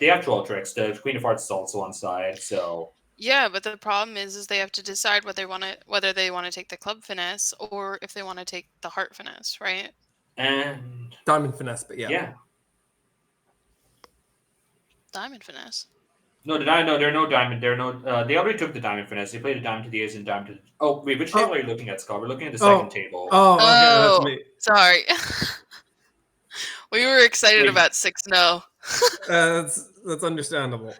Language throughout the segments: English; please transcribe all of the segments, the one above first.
have 12 tricks. The Queen of Hearts is also on side, so. Yeah, but the problem is they have to decide whether they want to take the club finesse or if they want to take the heart finesse, right? And diamond finesse, but yeah. Diamond finesse. No, there are no diamond. There are no. They already took the diamond finesse. They played a diamond to the ace and diamond to. Oh wait, which table are you looking at, Scott? We're looking at the second table. Oh, okay, that's me. Sorry. We were excited about 6-0. That's understandable.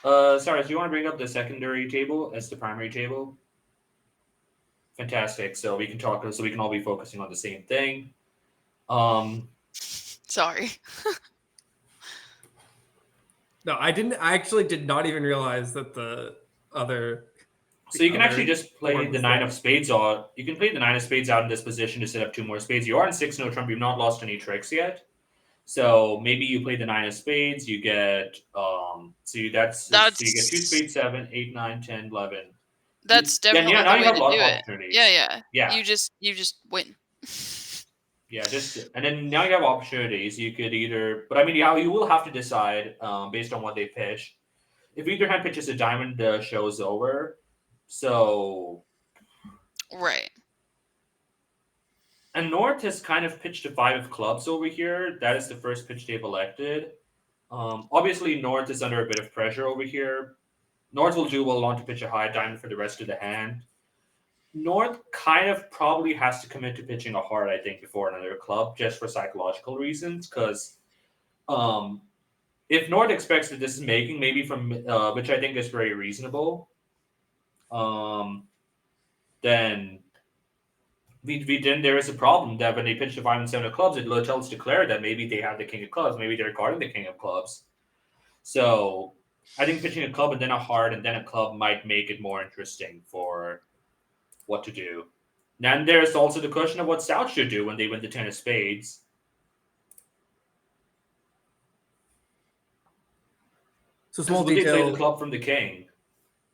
Sorry, do you want to bring up the secondary table as the primary table? Fantastic. So we can talk. So we can all be focusing on the same thing. Sorry. No, I didn't. I actually did not even realize that the other. So you can actually just play the 9 of spades out. You can play the 9 of spades out in this position to set up 2 more spades. You are in 6-0 trump. You've not lost any tricks yet. So maybe you play the 9 of spades. You get so you get 2 spades, 7, 8, 9, 10, 11. That's definitely now the you way have a to lot do of it. opportunities. Yeah. You just win. Yeah, and then now you have opportunities. You could either, but I mean, you will have to decide based on what they pitch. If either hand pitches a diamond, the show is over. So, right. And North has kind of pitched a 5 of clubs over here. That is the first pitch they've elected. Obviously, North is under a bit of pressure over here. North will do well on to pitch a high diamond for the rest of the hand. North kind of probably has to commit to pitching a heart, I think, before another club, just for psychological reasons. Because if North expects that this is making, maybe from which I think is very reasonable, then there is a problem that when they pitch the 5 and 7 of clubs, it tells declare that maybe they have the king of clubs, maybe they're guarding the king of clubs. So I think pitching a club and then a heart and then a club might make it more interesting for what to do. Then there's also the question of what South should do when they win the 10 of spades. So small detail. They play the club from the king.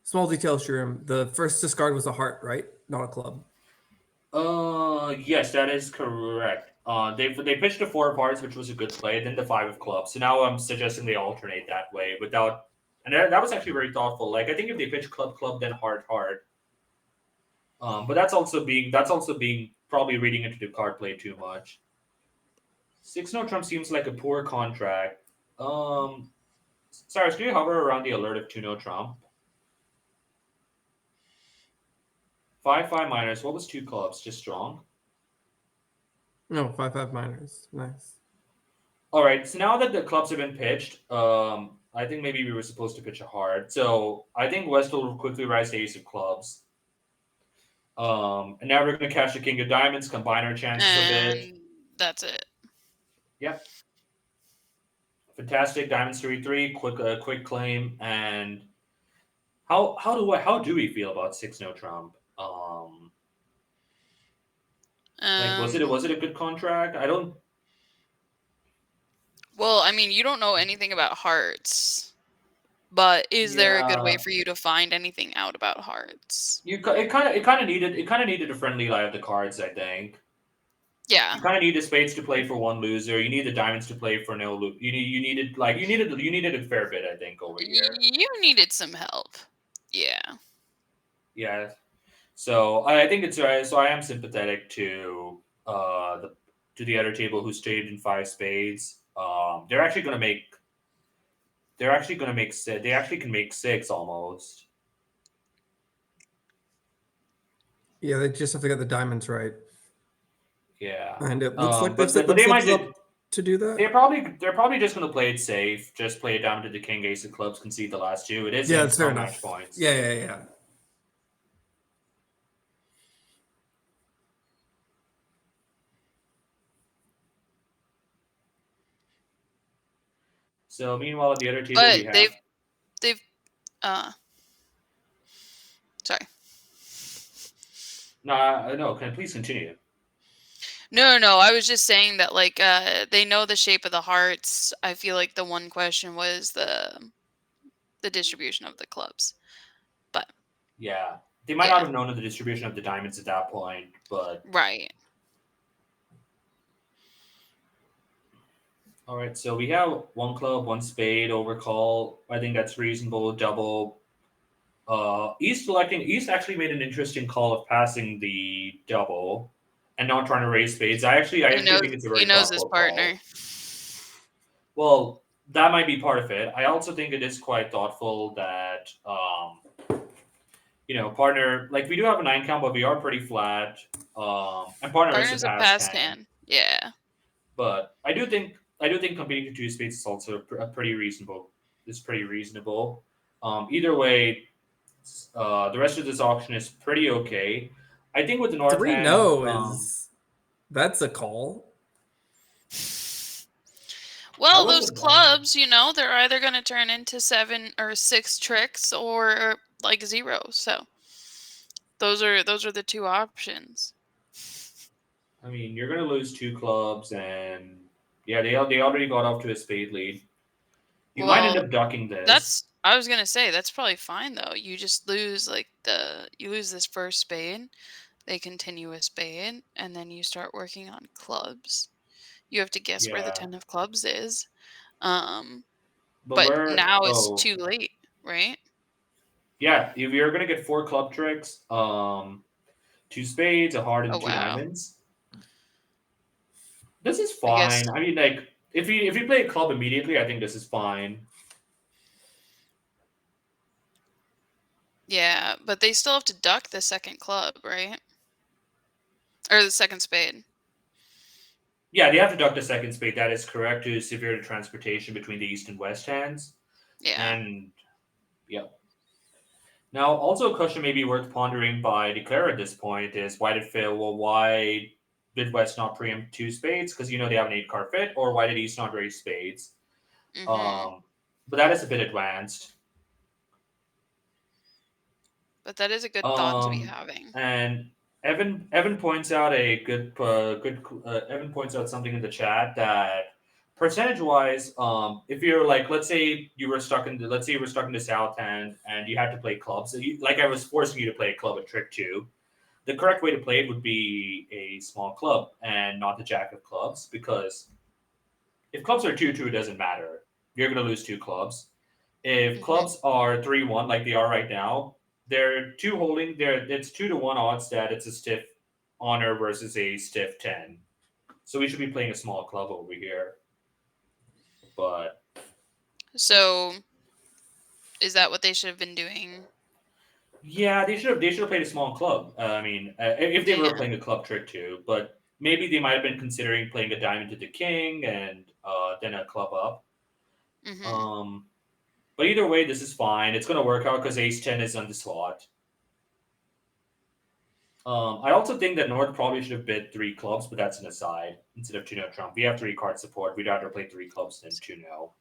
Small detail, Sriram. The first discard was a heart, right? Not a club. Yes, that is correct. They pitched the 4 of hearts, which was a good play, then the 5 of clubs. So now I'm suggesting they alternate that way without, and that was actually very thoughtful. Like I think if they pitch club then heart. But that's also being probably reading into the card play too much. 6-0 trump seems like a poor contract. Cyrus, can you hover around the alert of 2-0 trump? 5-5 minors. What was 2 clubs? Just strong? No, 5-5 minors. Nice. All right. So now that the clubs have been pitched, I think maybe we were supposed to pitch a heart. So I think West will quickly rise to ace of clubs. And now we're going to cash the king of diamonds, combine our chances a bit. That's it. Yep. Fantastic. Diamonds 3-3. Quick claim. And how do we feel about 6-0 trump? Like was it a good contract? I don't. Well, I mean, you don't know anything about hearts, but is there a good way for you to find anything out about hearts? It kind of needed a friendly lie of the cards, I think. Yeah. You kind of need the spades to play for one loser. You need the diamonds to play for no loser. You needed a fair bit, I think, over here. You needed some help. Yeah. Yeah. So I think it's right. So I am sympathetic to the other table who stayed in 5 spades. They actually can make 6 almost. Yeah, they just have to get the diamonds right. Yeah, and it looks like but they might up to do that. They're probably just going to play it safe. Just play it down to the king, ace of clubs, concede the last 2. It is it's fair enough. Match points. Yeah. So meanwhile, at the other table, we have. They've sorry. No. Can I please continue? No. I was just saying that, like, they know the shape of the hearts. I feel like the one question was the distribution of the clubs, but yeah, they might not have known of the distribution of the diamonds at that point, but right. All right, so we have one club, one spade, overcall. I think that's reasonable. Double. East actually made an interesting call of passing the double and not trying to raise spades. I actually think it's a He very knows his thoughtful call. partner. Well, that might be part of it. I also think it is quite thoughtful that partner, like we do have a 9 count, but we are pretty flat. And partner is a Partner's a past past 10. hand. Yeah. But I do think competing to 2 spades is also a pretty reasonable. It's pretty reasonable. Either way, the rest of this auction is pretty okay. I think with the north Three hand, no is that's a call. I Well, those wouldn't mind. clubs, they're either going to turn into 7 or 6 tricks or like 0. So those are the two options. I mean, you're gonna lose 2 clubs, and yeah, they already got off to a spade lead. You might end Well, up ducking this. I was going to say that's probably fine though. You just lose you lose this first spade, they continue a spade, and then you start working on clubs. You have to guess where the Yeah, 10 of clubs is. Um but but we're now it's too late, right? yeah, if you're gonna get 4 club tricks, 2 spades, a heart, Oh and two wow. diamonds. This is I guess fine. I mean, like if you play a club immediately, I think this is fine. yeah, but they still have to duck the second club, right? Or the second spade. Yeah, they have to duck the second spade. That is correct to severe the transportation between the east and west hands. Yeah. And yeah. Now, also a question maybe worth pondering by Declare at this point is why did fail? Well, why did West not preempt 2 spades? Because they have an 8 card fit, or why did East not raise spades? Mhm. Um, but that is a bit advanced. But that is a good thought to be Um, having. and Evan points out a good Evan points out something in the chat that percentage wise, if you're like let's say you were stuck in the south hand and you had to play clubs, like I was forcing you to play a club at trick 2. The correct way to play it would be a small club and not the jack of clubs, because if clubs are 2-2, it doesn't matter. You're going to lose 2 clubs. If Mhm. clubs are 3-1 like they are right now, they're two holding. It's 2-1 odds that it's a stiff honor versus a stiff 10. So we should be playing a small club over here. But So, is that what they should have been doing? yeah, they should have played a small club. I mean, if they were Yeah. playing a club trick too, but maybe they might have been considering playing a diamond to the king and then a club up. Mhm. Um, but either way, this is fine. It's going to work out because ace 10 is on the slot. I also think that North probably should have bid 3 clubs, but that's an aside. Instead of 2-0 Trump, we have 3 card support. We'd rather play 3 clubs than 2-0.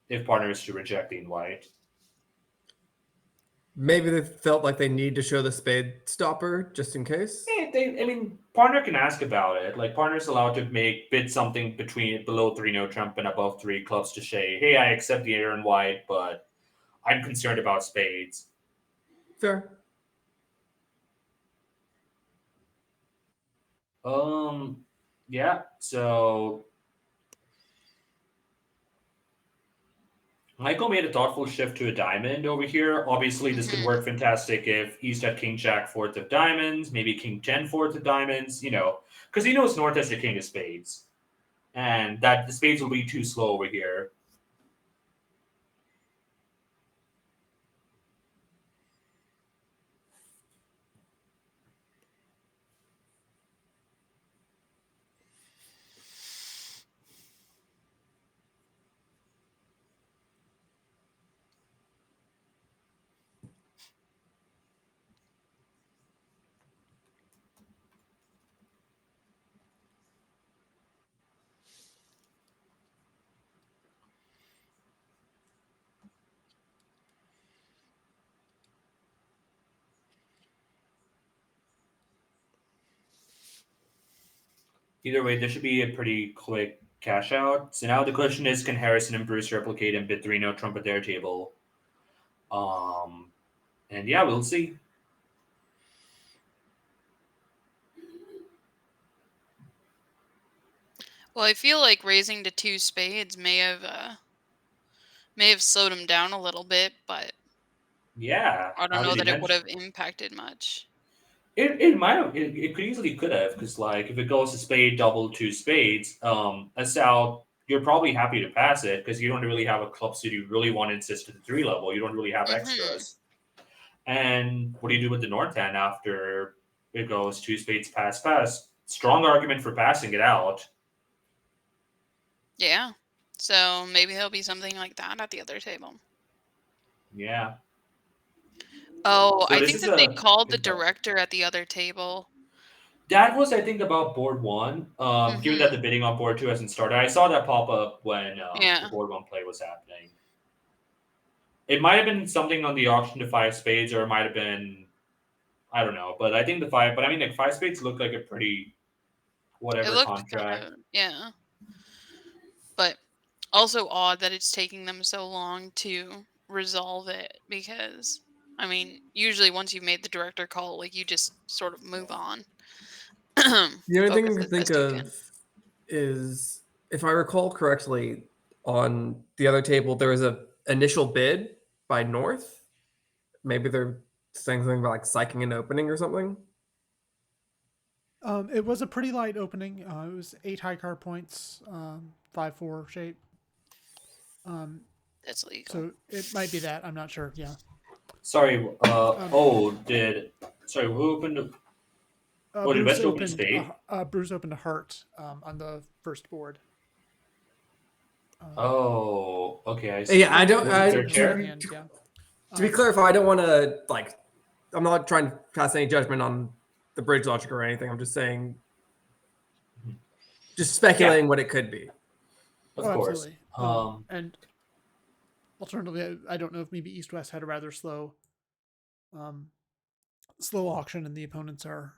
If partner is to reject the invite. Maybe they felt like they need to show the spade stopper just in case. I mean, partner can ask about it. Like, partner's allowed to bid something below 3-0 Trump and above 3 clubs to say, hey, I accept the error in white, but I'm concerned about spades. Fair. Yeah, so Michael made a thoughtful shift to a diamond over here. Obviously, this could Mhm. work fantastic if East had King Jack fourth of diamonds, maybe King 10 fourth of diamonds, because he knows North has the King of spades. And that the spades will be too slow over here. Either way, this should be a pretty quick cash out. So now the question is, can Harrison and Bruce replicate and bid 3-0 Trump at their table? And yeah, we'll see. Well, I feel like raising to 2 spades may have slowed him down a little bit, but Yeah. I don't Now know that you that it would mention have impacted much. it might have it could easily could have, because like if it goes to spade double two spades, that's out you're probably happy to pass it because you don't really have a club suit you really want to insist to the 3 level. You don't really have Mhm. extras. And what do you do with the north hand after it goes two spades pass pass? Strong argument for passing it out. Yeah. So maybe there'll be something like that at the other table. Yeah. Oh, So I this think is that they a called the good call. director at the other table. That was, I think, about board one. Given that the Mhm. bidding on board two hasn't started, I saw that pop up when the Yeah. board one play was happening. It might have been something on the auction to five spades, or it might have been I don't know. But I think the five. But I mean, like five spades looked like a pretty It whatever looked kind contract. of, yeah. But also odd that it's taking them so long to resolve it because I mean, usually once you've made the director call, like you just sort of move on. The only thing Focus I can as think best you of can. is, if I recall correctly, on the other table there was a initial bid by North. Maybe they're saying something about like psyching an opening or something. It was a pretty light opening. It was 8 high card points, 5-4 shape. That's legal. So it might be that. I'm not sure. Yeah. Sorry. Um, Oh, did sorry. Who opened? Oh, did West open a spade? Bruce opened a heart on the first board. Oh, okay. I see. Yeah, I don't. Was it their In the right chair? hand. Yeah. To be clarified, I don't want to like. I'm not trying to pass any judgment on the bridge logic or anything. I'm just saying, just Yeah, speculating what it could be. of Oh, course. absolutely. And alternatively, I don't know if maybe East West had a rather um, slow auction, and the opponents are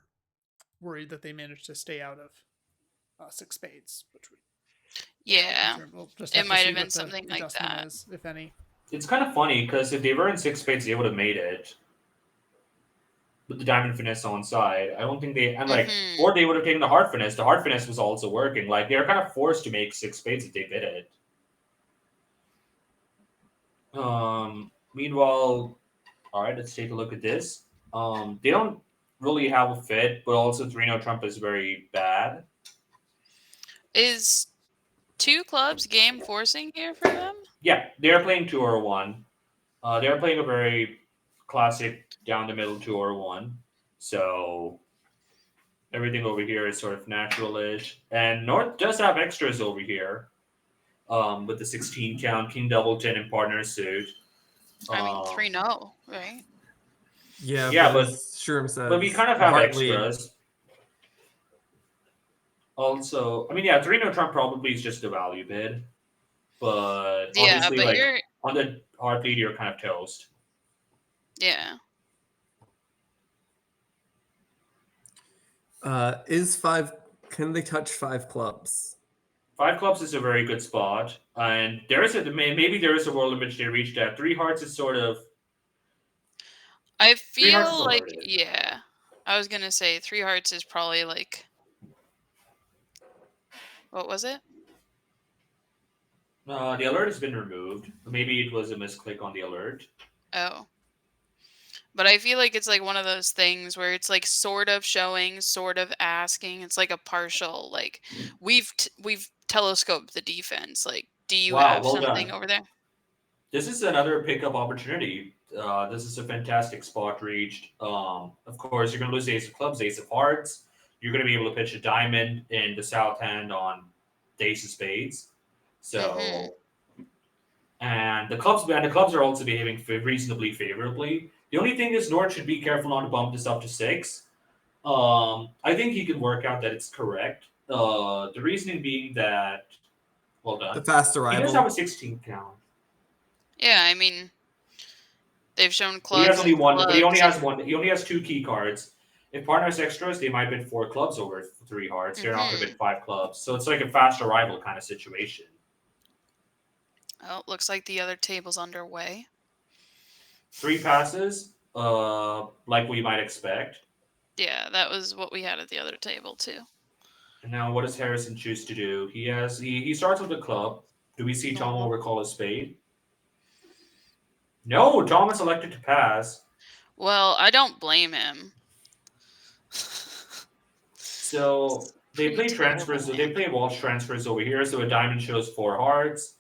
worried that they managed to stay out of 6 spades, which would Yeah. we'll just It have to might see have been what the something like adjustment that. is, if any. It's kind of funny because if they were in six spades, they would have made it with the diamond finesse on side. I don't think they and like, Mhm. or they would have taken the heart finesse. The heart finesse was also working. Like they're kind of forced to make six spades if they bid it. Meanwhile, all right, let's take a look at this. They don't really have a fit, but also 3-0 Trump is very bad. Is 2 clubs game forcing here for them? Yeah, they're playing 2 or 1. They're playing a very classic down the middle 2 or 1. So everything over here is sort of natural-ish. And North does have extras over here. With the 16 count, King Double 10 and partner suit. I mean, Um, 3-0, right? Yeah, yeah, but but as Shuram but we says, kind of the have heart lead. extras. Also, I mean, yeah, 3-0 Trump probably is just a value bid, but Yeah, obviously, but like you're on the hard lead, you're kind of toast. yeah. Is five? Can they touch 5 clubs? 5 clubs is a very good spot, and there is a maybe there is a world in which they reach that. 3 hearts is sort of I 3 hearts is feel like alerted. yeah. I was going to say 3 hearts is probably like what was it? The alert has been removed. Maybe it was a misclick on the alert. Oh. But I feel like it's like one of those things where it's like sort of showing, sort of asking. It's like a partial like we've telescoped the defense. Like, do you Wow, have well something done. over there? This is another pickup opportunity. This is a fantastic spot reached. Of course, you're going to lose Ace of Clubs, Ace of Hearts. You're going to be able to pitch a diamond in the south hand on the Ace of Spades. Mhm. So, and the clubs are also behaving reasonably favorably. The only thing is, North should be careful not to bump this up to 6. I think he can work out that it's correct. The reasoning being that, well The done. fast He does have a arrival. 16 count. Yeah, I mean, they've shown But he has clubs only and one. But he only clubs has and one. He only has 2 key cards. If partners extras, they might bid 4 clubs over 3 hearts. They're not going to mhm. bid 5 clubs. So it's like a fast arrival kind of situation. Oh, looks like the other table's underway. 3 passes, like we might expect. Yeah, that was what we had at the other table too. And now, what does Harrison choose to do? He starts with the club. Do we see Tom Normal. overcall a spade? No, Tom is elected to pass. Well, I don't blame him. So they Pretty play terrible transfers. So they hand. play Walsh transfers over here. So a diamond shows 4 hearts.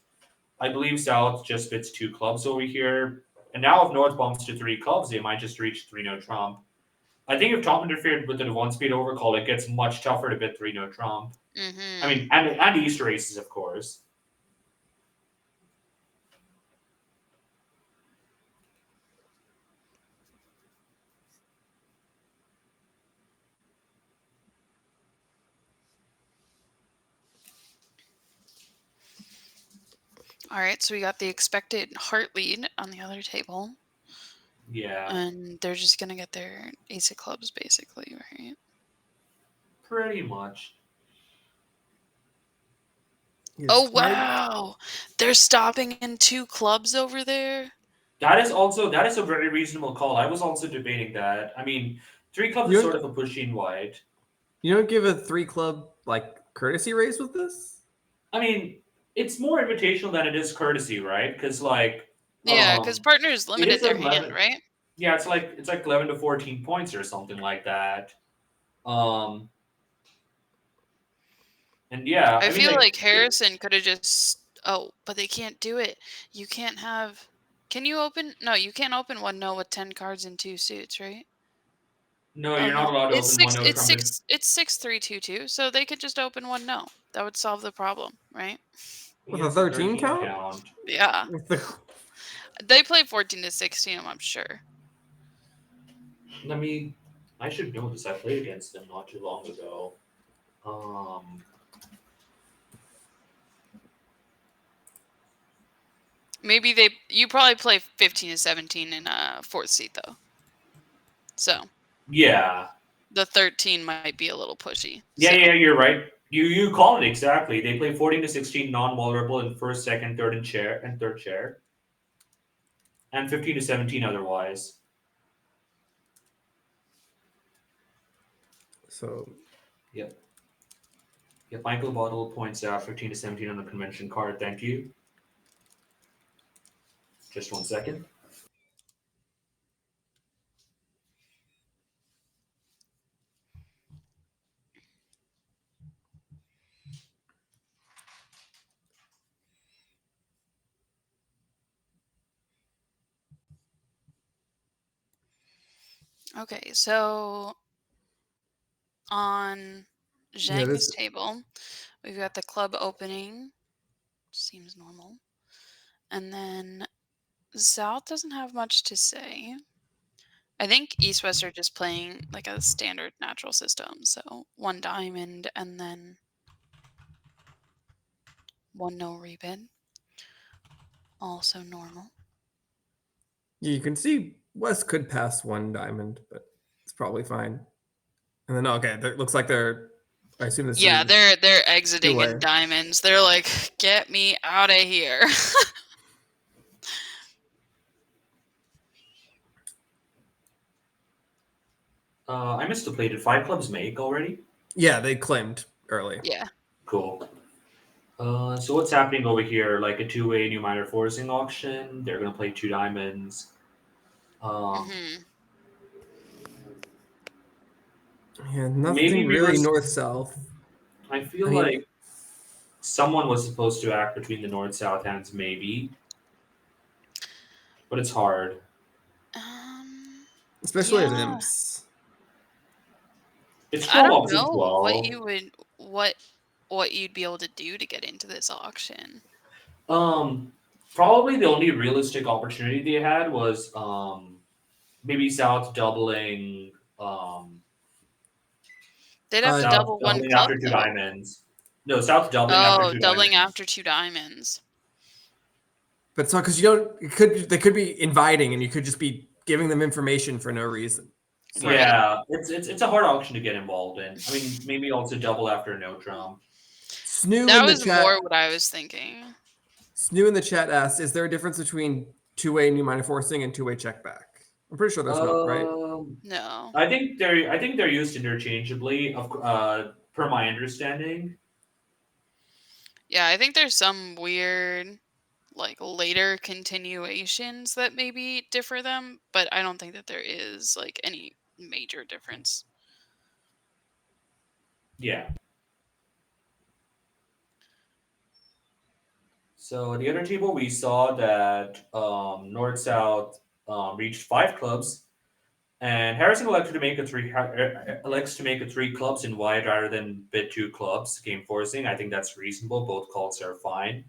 I believe South just fits 2 clubs over here. And now if North bumps to 3 clubs, they might just reach 3-no trump. I think if Tom interfered with the 1 speed overcall, it gets much tougher to bet 3-no trump. Mm-hmm. I mean, and Easter aces, of course. All right, so we got the expected heart lead on the other table. Yeah, And they're just going to get their ace of clubs, basically, right? pretty much. Oh, wow. They're stopping in 2 clubs over there. That is a very reasonable call. I was also debating that. I mean, 3 clubs You is don't- sort of a pushing white. You don't give a 3 club like courtesy raise with this? I mean, it's more invitational than it is courtesy, right? Because Yeah, because partners it limited is their 11. hand, right? Yeah, it's like 11 to 14 points or something like that. And yeah, I I mean, feel like Harrison could have just... Oh, but they can't do it. You can't have... Can you open... No, you can't open 1-no with 10 cards and 2 suits, right? no, Oh, you're not allowed to It's open 1-no it's trumpet. 6-3-2-2, so they could just open 1-no. That would solve the problem, right? With Yeah, a it's 13 count? Yeah. With the They play 14 to 16, I'm sure. I should know this. I played against them not too long ago. Maybe you probably play 15 to 17 in a 4th seat, though. So Yeah. the 13 might be a little pushy. Yeah, you're right. You call it exactly. They play 14 to 16 non-vulnerable in first, second, third, and third chair. And 15 to 17 otherwise. So Yep. Michael Bottle points out 15 to 17 on the convention card. Thank you. Just 1 second. Okay, so on Zheng's table, we've got the club opening. Seems normal. And then South doesn't have much to say. I think East-West are just playing like a standard natural system. So 1 diamond and then 1 no rebid. Also normal. you can see West could pass 1 diamond, but it's probably fine. And then it looks like they're. I assume this Yeah, is they're exiting two-way. in diamonds. They're like, get me out of here. I missed the play. Did 5 clubs make already? Yeah, they claimed early. Yeah. Cool. So what's happening over here? Like a 2-way new minor forcing auction. They're gonna play 2 diamonds. Yeah, nothing Maybe really north-south. I feel like someone was supposed to act between the north-south hands, maybe. But it's hard. Especially as yeah. imps. It's I 12 don't opposite know 12. what you'd be able to do to get into this auction. Probably the only realistic opportunity they had was maybe South doubling They'd have to South double 1 doubling club, after 2 though. diamonds. No, South doubling after 2 doubling diamonds. after 2 diamonds. But it's not because you don't. They could be inviting, and you could just be giving them information for no reason. So. Right. Yeah, it's a hard auction to get involved in. I mean, maybe also double after no trump. Snoo that in the was chat, more what I was thinking. Snoo in the chat asked, "Is there a difference between 2-way new minor forcing and 2-way check back?" I'm pretty sure there's not, right? No. I think they're used interchangeably. per my understanding. Yeah, I think there's some weird, like, later continuations that maybe differ them, but I don't think that there is, like, any major difference. Yeah. So the other table we saw that North South reached 5 clubs, and Harrison elected to make elects to make it 3 clubs in wide rather than bid 2 clubs game forcing. I think that's reasonable. Both calls are fine.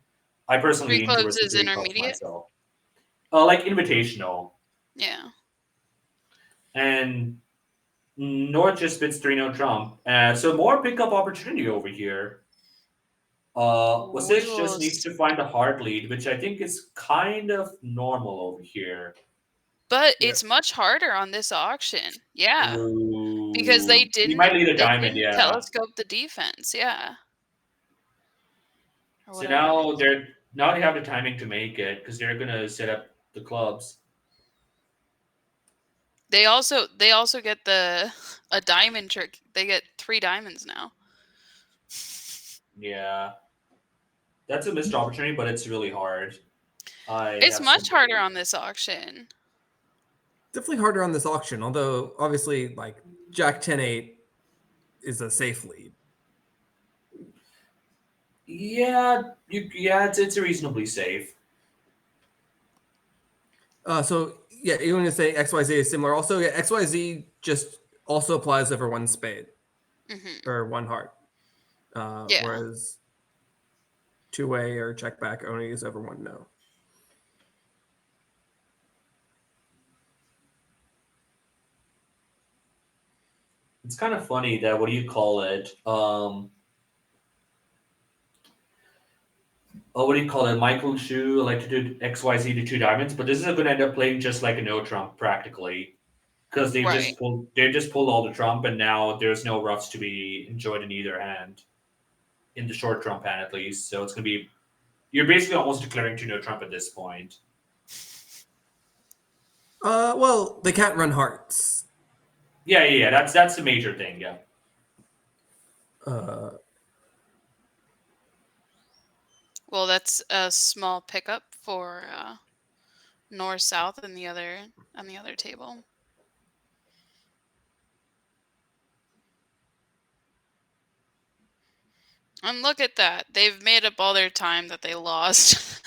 I personally 3 lean clubs towards the is 3 clubs intermediate? myself. Like invitational, Yeah. and North just bids 3-no Trump, so more pickup opportunity over here. We Wasich will just needs to find a hard lead, which I think is kind of normal over here. But Yeah. it's much harder on this auction. Yeah. Because Ooh. He might lead a diamond, yeah. telescope the defense, yeah. Or So whatever it now is. they have the timing to make it because they're gonna set up the clubs. They also get a diamond trick. They get 3 diamonds now. Yeah, that's a missed opportunity, but it's really hard. It's much harder on this auction. Definitely harder on this auction, although obviously like Jack 10-8 is a safe lead. Yeah, it's reasonably safe. So yeah, you want to say XYZ is similar. Also, yeah, XYZ just also applies over 1 spade Hmm. or 1 heart, Yeah. whereas 2-way or check back only is over 1 no. It's kind of funny that what do you call it? What do you call it? Michael Chu elected to do XYZ to 2 diamonds, but this is going to end up playing just like a no trump practically, because they Right. just pulled all the trump, and now there's no roughs to be enjoyed in either hand, in the short trump hand at least. So it's going to be you're basically almost declaring to no trump at this point. Well, they can't run hearts. Yeah. That's the major thing. Yeah. Well, that's a small pickup for north south on the other table. And look at that. They've made up all their time that they lost.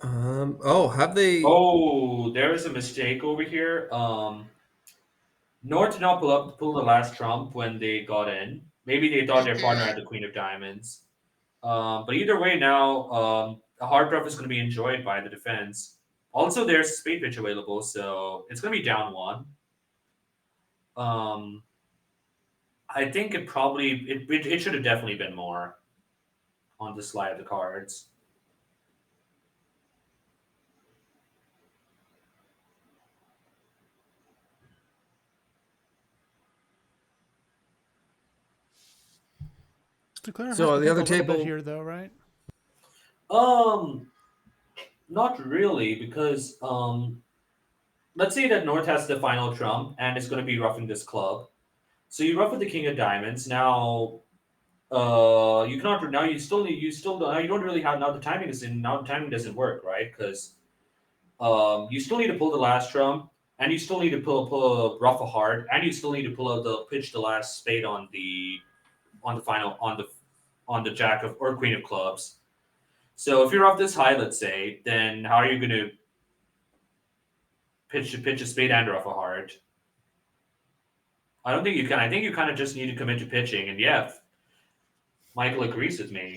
Have they? Oh, there is a mistake over here. North did not pull the last trump when they got in. Maybe they thought their partner had the queen of diamonds. But either way, now a hard bluff is going to be enjoyed by the defense. Also, there's spade pitch available, so it's going to be down 1. I think it should have definitely been more on the slide of the cards. Declare So has to the think other a little bit table- here, though, right? Not really, because let's say that North has the final trump and it's going to be roughing this club. So you rough with the king of diamonds. Now, you cannot. Now you still now you don't really have now the timing is in now the timing doesn't work, right? Because you still need to pull the last trump, and you still need to pull a rough a heart, and you still need to pull out the pitch the last spade on the final on the jack of or queen of clubs. So if you're off this high, let's say, then how are you going to pitch a spade and rough a heart? I don't think you can. I think you kind of just need to commit to pitching, and yeah, Michael agrees with me.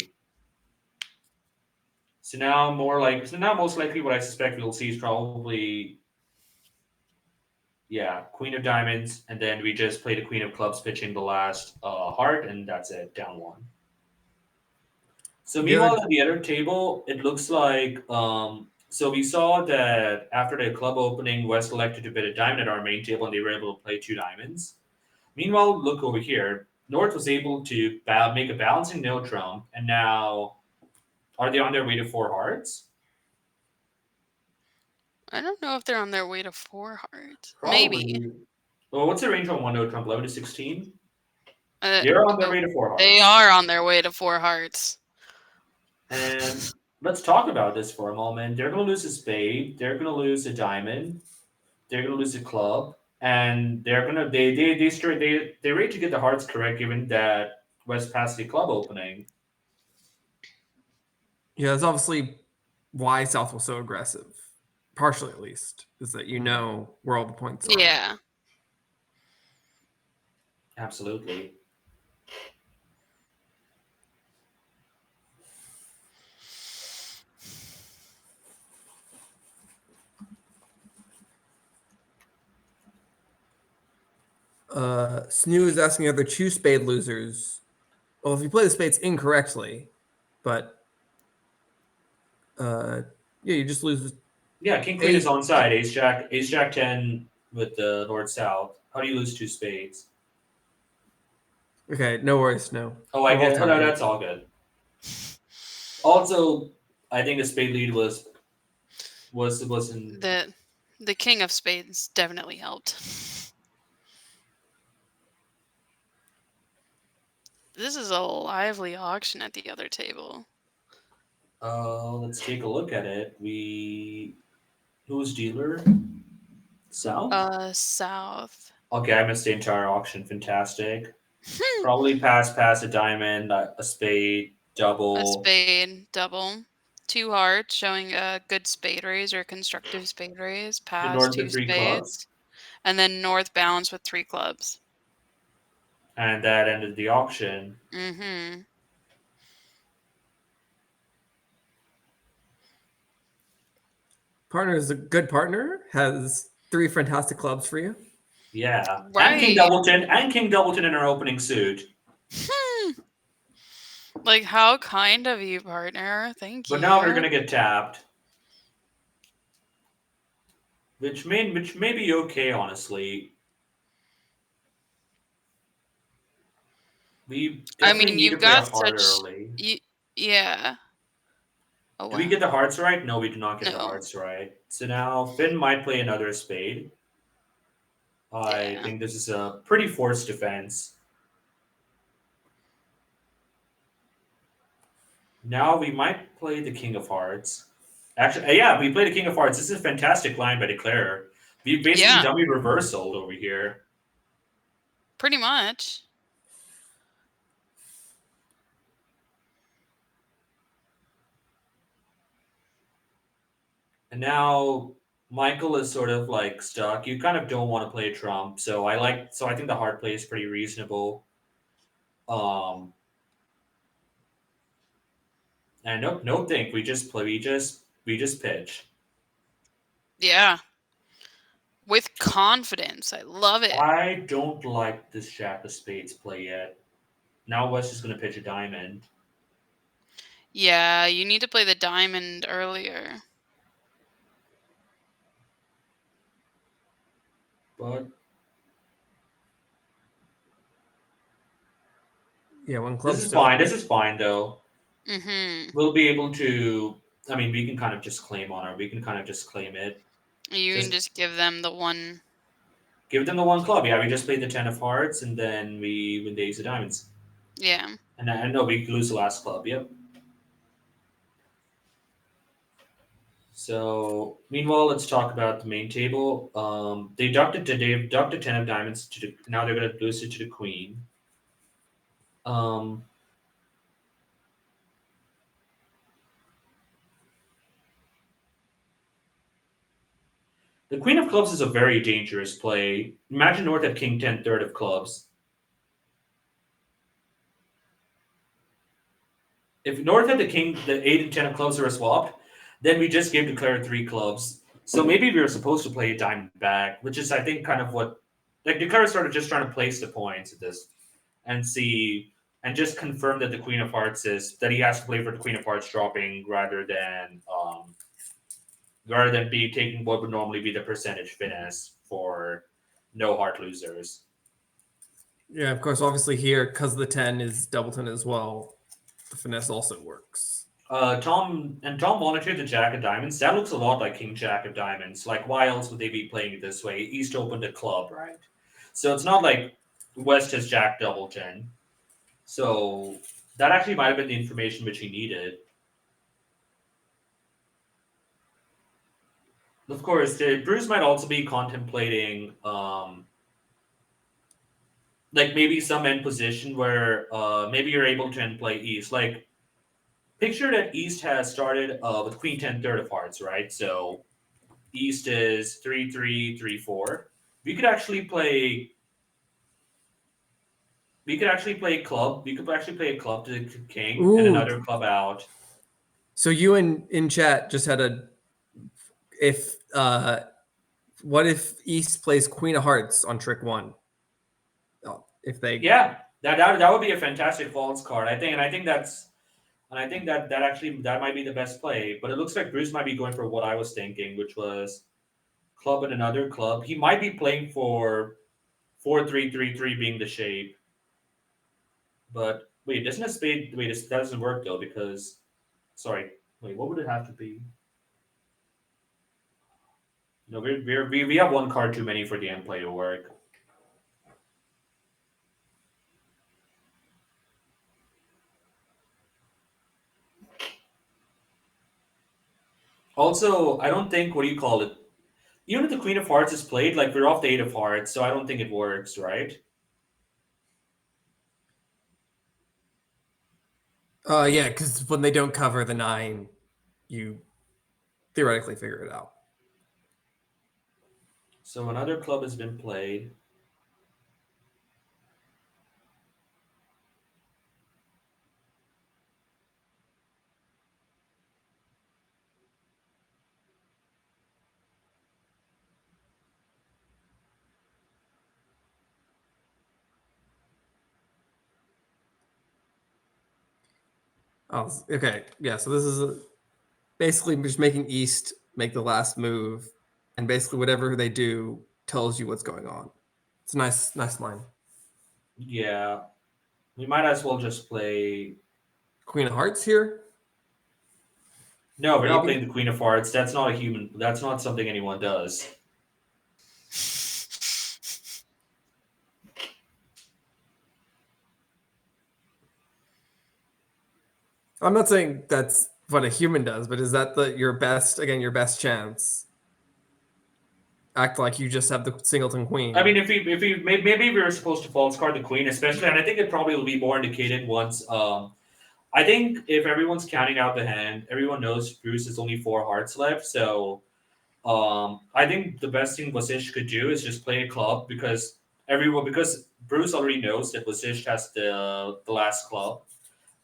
So now most likely what I suspect we'll see is probably queen of diamonds, and then we just play the queen of clubs pitching the last heart, and that's it, down 1. So meanwhile, at the other table, it looks like so we saw that after the club opening, West elected to bid a diamond at our main table, and they were able to play 2 diamonds. Meanwhile, look over here. North was able to make a balancing no trump, and now are they on their way to 4 hearts? I don't know if they're on their way to 4 hearts. Probably. Maybe. Well, what's the range on 1 no trump? 11 to 16? Uh, They're on their oh, way to 4 hearts. they are on their way to 4 hearts. And let's talk about this for a moment. They're going to lose a spade. They're going to lose a diamond. They're going to lose a club, and they're going to they rate to get the hearts correct, given that West passed the club opening. Yeah, that's obviously why South was so aggressive. Partially, at least, is that you know where all the points are. Yeah. Absolutely. Snoo is asking, are there 2 spade losers? Well, if you play the spades incorrectly, but yeah, you just lose. Yeah, King Queen is on side. Ace Jack 10 with the North South. How do you lose 2 spades? Okay, no worries, no. Oh, I We've get all it. No, targeted. that's all good. Also, I think the spade lead was in The king of spades definitely helped. This is a lively auction at the other table. let's take a look at it. Who's dealer? South? South. Okay, I missed the entire auction. Fantastic. Probably pass a diamond, a spade, double. A spade, double. 2 hearts showing a good spade raise or constructive spade raise. Pass North 2 with 3 spades. clubs. And then North balance with 3 clubs. And that ended the auction. Mm-hmm. Partner is a good partner, has 3 fantastic clubs for you. Yeah. Right. And King Doubleton in our opening suit. Like, how kind of you, partner. Thank you. But now we're gonna get tapped. Which may be okay, honestly. We definitely need to play a heart early. Yeah. Oh, Do we wow. get the hearts right? No, we do not get the No. hearts right. So now Finn might play another spade. I Yeah. think this is a pretty forced defense. Now we might play the King of Hearts. Actually, yeah, we play the King of Hearts. This is a fantastic line by Declare. We basically Yeah. dummy reversal over here. Pretty much. And now Michael is sort of like stuck. You kind of don't want to play Trump, so I think the hard play is pretty reasonable. And no think. We just pitch. Yeah. With confidence. I love it. I don't like this Jack of Spades play yet. Now West is gonna pitch a diamond. Yeah, you need to play the diamond earlier. But Yeah, when clubs. This is fine though. Mm-hmm. We'll be able to. I mean, we can kind of just claim it. You can just give them the one. Give them the one club. Yeah, we just played the 10 of hearts, and then we win the ace of diamonds. Yeah. And I know we lose the last club. Yep. So meanwhile, let's talk about the main table. They've ducked a 10 of diamonds now they're going to lose it to the queen. The queen of clubs is a very dangerous play. Imagine North had king 10 third of clubs. If North had the 8 and 10 of clubs were swapped, then we just gave Declare 3 clubs. So maybe we were supposed to play a diamond back, which is I think kind of what Declare started just trying to place the points at this and see and just confirm that the Queen of Hearts is that he has to play for the Queen of Hearts dropping rather than be taking what would normally be the percentage finesse for no heart losers. Yeah, of course. Obviously here, because the 10 is doubleton as well, the finesse also works. Tom monitored the Jack of Diamonds. That looks a lot like King Jack of Diamonds. Like, why else would they be playing it this way? East opened a club, right? So it's not like West has Jack doubleton. So that actually might have been the information which he needed. Of course, Bruce might also be contemplating, like maybe some end position where maybe you're able to end play East. Like, picture that East has started with Queen 10 third of hearts, right? So East is 3-3, 3-4. We could actually play. We could actually play club. We could actually play a club to the king and Ooh. another club out. So you in chat just had what if East plays Queen of Hearts on trick 1? Oh, if they Yeah, that would be a fantastic false card. I think that actually that might be the best play. But it looks like Bruce might be going for what I was thinking, which was club and another club. He might be playing for 4-3-3-3 being the shape. But wait, doesn't a spade? Wait, that doesn't work though because. Sorry. Wait, what would it have to be? No, we have one card too many for the end play to work. Also, I don't think what do you call it? Even if the Queen of Hearts is played, like we're off the Eight of Hearts, so I don't think it works, right? yeah, because when they don't cover the 9, you theoretically figure it out. So another club has been played. Oh, okay. Yeah, so this is basically just making East make the last move, and basically whatever they do tells you what's going on. It's a nice line. Yeah, we might as well just play. Queen of Hearts here. No, we're not Maybe. playing the Queen of Hearts. That's not a human. That's not something anyone does. I'm not saying that's what a human does, but is that your best chance? Act like you just have the singleton queen. I mean, if we maybe we were supposed to false card the Queen, especially, and I think it probably will be more indicated once. I think if everyone's counting out the hand, everyone knows Bruce has only 4 hearts left. So, I think the best thing Vasish could do is just play a club because Bruce already knows that Vasish has the last club,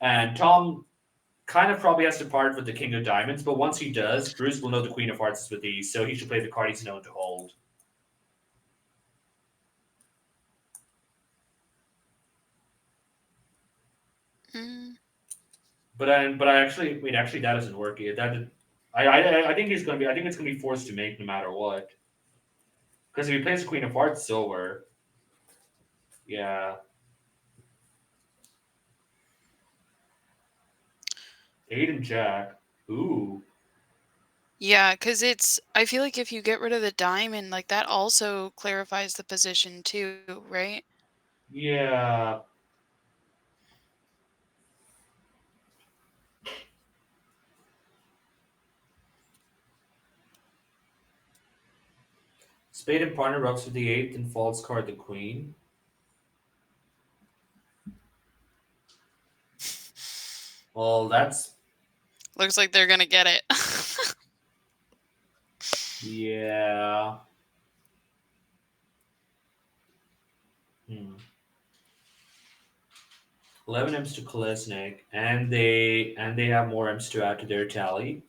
and Tom kind of probably has to part with the King of Diamonds. But once he does, Bruce will know the Queen of Hearts is with these, so he should play the card he's known to hold. Mm. But I actually, wait, actually, that doesn't work. I think he's gonna be. I think it's gonna be forced to make no matter what. Because if he plays Queen of Hearts, it's over. Yeah. 8 and Jack. Ooh. Yeah, because I feel like if you get rid of the diamond, like that also clarifies the position too, right? Yeah. Spade and partner rubs with the 8th and false card the Queen. Well, that's Looks like they're gonna get it. yeah. 11 M's to Kolesnik, and they have more M's to add to their tally.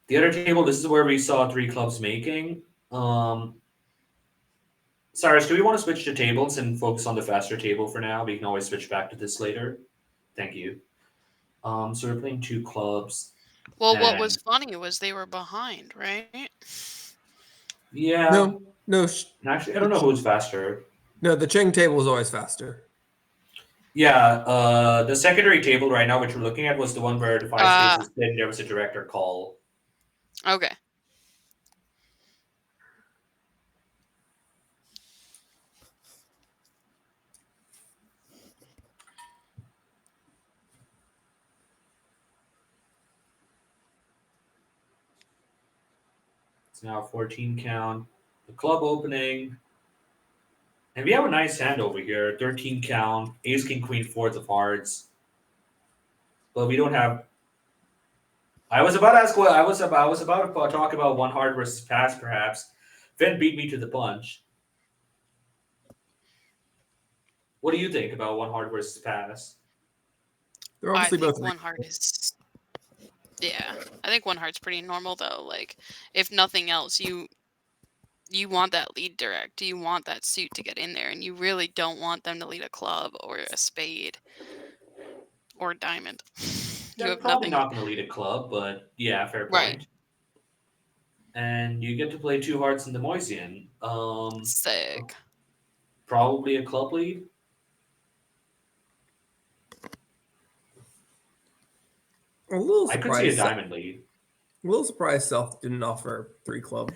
The other table, this is where we saw 3 clubs making. Cyrus, do we want to switch to tables and focus on the faster table for now? We can always switch back to this later. Thank you. So we're playing 2 clubs. Well, what was funny was they were behind, right? Yeah. No, Actually, I don't know who's faster. no. The Zheng table is always faster. Yeah, the secondary table right now, which we're looking at, was the one where the five spades was split and there was a director call. Okay. It's now 14 count. The club opening. And we have a nice hand over here. 13 count. Ace, king, queen, fourth of hearts. But we don't have. I was about to ask what I was about to talk about one heart versus pass, perhaps. Finn beat me to the punch. What do you think about one heart versus pass? They're I obviously think both. one heart is. Yeah, I think one heart's pretty normal though. Like, if nothing else, you want that lead direct. You want that suit to get in there, and you really don't want them to lead a club or a spade or a diamond. You They're have probably nothing. not going to lead a club, but yeah, fair Right. point. And you get to play two hearts in the Moisian. Sick. Probably a club lead. A little I could see a surprised. diamond lead. A little surprised Self didn't offer 3 clubs.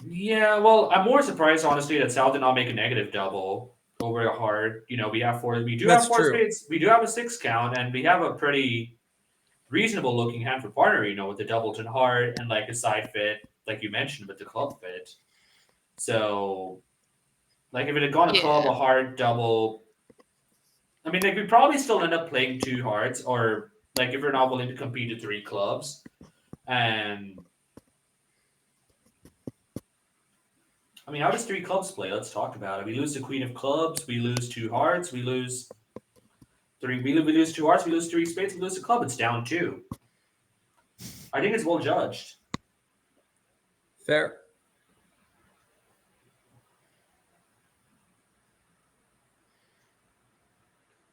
Yeah, well, I'm more surprised, honestly, that Sal did not make a negative double over a heart. You know, we have four. We do That's have four true. spades. We do have a 6 count, and we have a pretty reasonable looking hand for partner. You know, with the doubleton heart and like a side fit, like you mentioned, with the club fit. So, like, if it had gone a club, Yeah. a heart, double. I mean, like, we probably still end up playing 2 hearts, or like if we're not willing to compete at 3 clubs, and. I mean, how does 3 clubs play? Let's talk about it. We lose the queen of clubs. We lose 2 hearts. We lose 3. We lose 2 hearts. We lose 3 spades. We lose the club. It's down 2. I think it's well judged. Fair.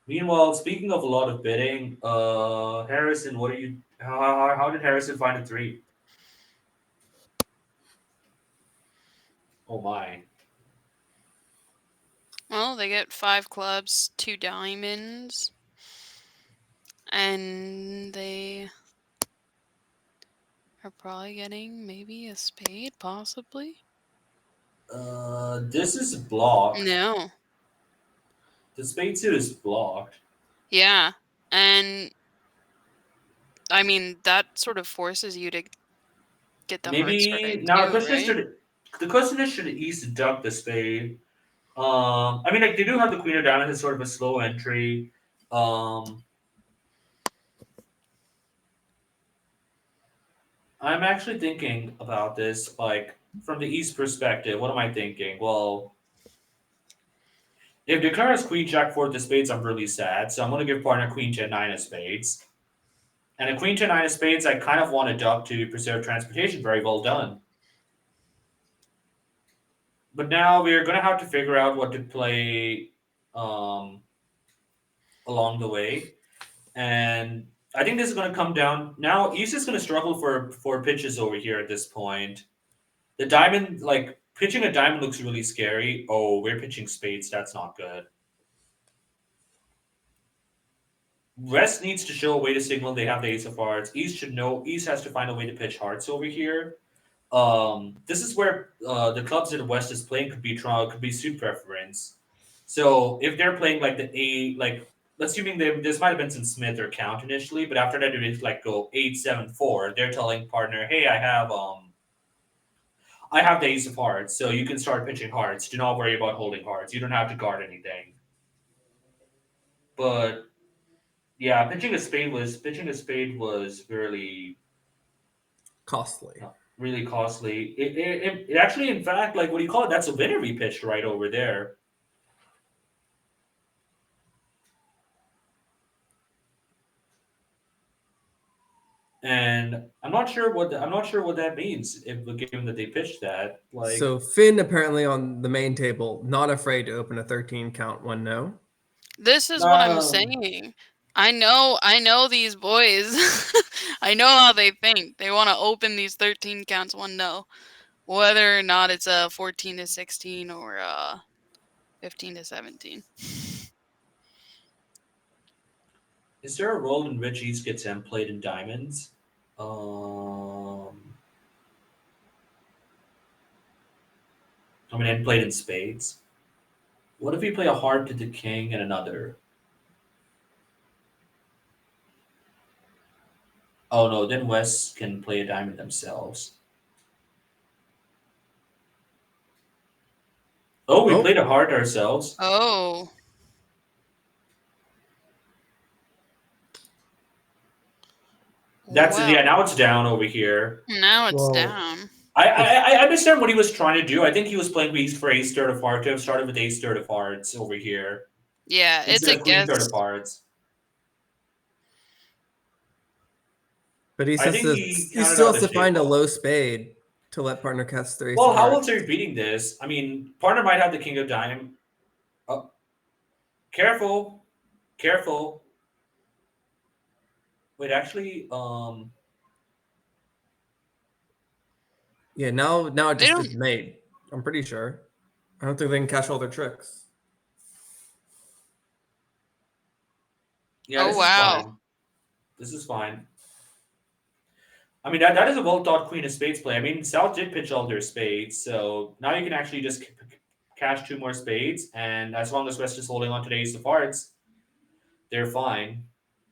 Meanwhile, speaking of a lot of bidding, Harrison, what are you? How did Harrison find a 3? Oh my! Well, they get 5 clubs, 2 diamonds, and they are probably getting maybe a spade, possibly. This is blocked. No. The spade suit is blocked. Yeah, and I mean that sort of forces you to get the hearts Maybe right now too, right? the question is should East deduct the spade? I mean, like they do have the queen of diamonds as sort of a slow entry. I'm actually thinking about this, like from the East perspective. What am I thinking? Well, if declare has queen jack four of spades, I'm really sad. So I'm going to give partner queen 10 9 of spades, and a queen 10 9 of spades. I kind of want to duck to preserve transportation. Very well done. But now we're going to have to figure out what to play along the way. And I think this is going to come down now. East is going to struggle for pitches over here at this point. The diamond, like pitching a diamond, looks really scary. Oh, we're pitching spades. That's not good. West needs to show a way to signal they have the ace of hearts. East should know. East has to find a way to pitch hearts over here. This is where the clubs that West is playing could be suit preference. So if they're playing like the eight, like let's assuming this might have been some Smith or count initially, but after that it like go 8 7 4. They're telling partner, hey, I have the ace of hearts, so you can start pitching hearts. Do not worry about holding hearts. You don't have to guard anything. But yeah, pitching a spade was really Costly. really costly. It actually, in fact, like what do you call it? That's a winner we pitched right over there. And I'm not sure what that means. If given that they pitched that, like So Finn apparently on the main table, not afraid to open a 13 count 1-0. This is what I'm saying. I know these boys. I know how they think. They want to open these 13 counts 1-0. whether or not it's a 14-16 or 15-17. Is there a role in which East gets M played in diamonds? N played in spades. What if we play a heart to the king and another? Oh no, then West can play a diamond themselves. Oh, we played a heart ourselves. Oh. That's Wow. yeah. Now it's down over here. Now it's Well, down. I understand what he was trying to do. I think he was playing for ace third of hearts. To have started with ace third of hearts over here Yeah, it's instead a of queen third guess. of hearts. But he I says think he he counted still out has the to find a table. low spade to let partner cast 3 ace Well, of how hearts. else are you beating this? I mean, partner might have the king of diamond. Oh, careful, careful. Wait, actually, Yeah, now it They just don't- is made. I'm pretty sure. I don't think they can catch all their tricks. yeah, Oh, this wow. is fine. This is fine. I mean, that is a well thought queen of spades play. I mean, South did pitch all their spades, so now you can actually just cash 2 more spades, and as long as West is holding on to the ace of hearts, they're fine.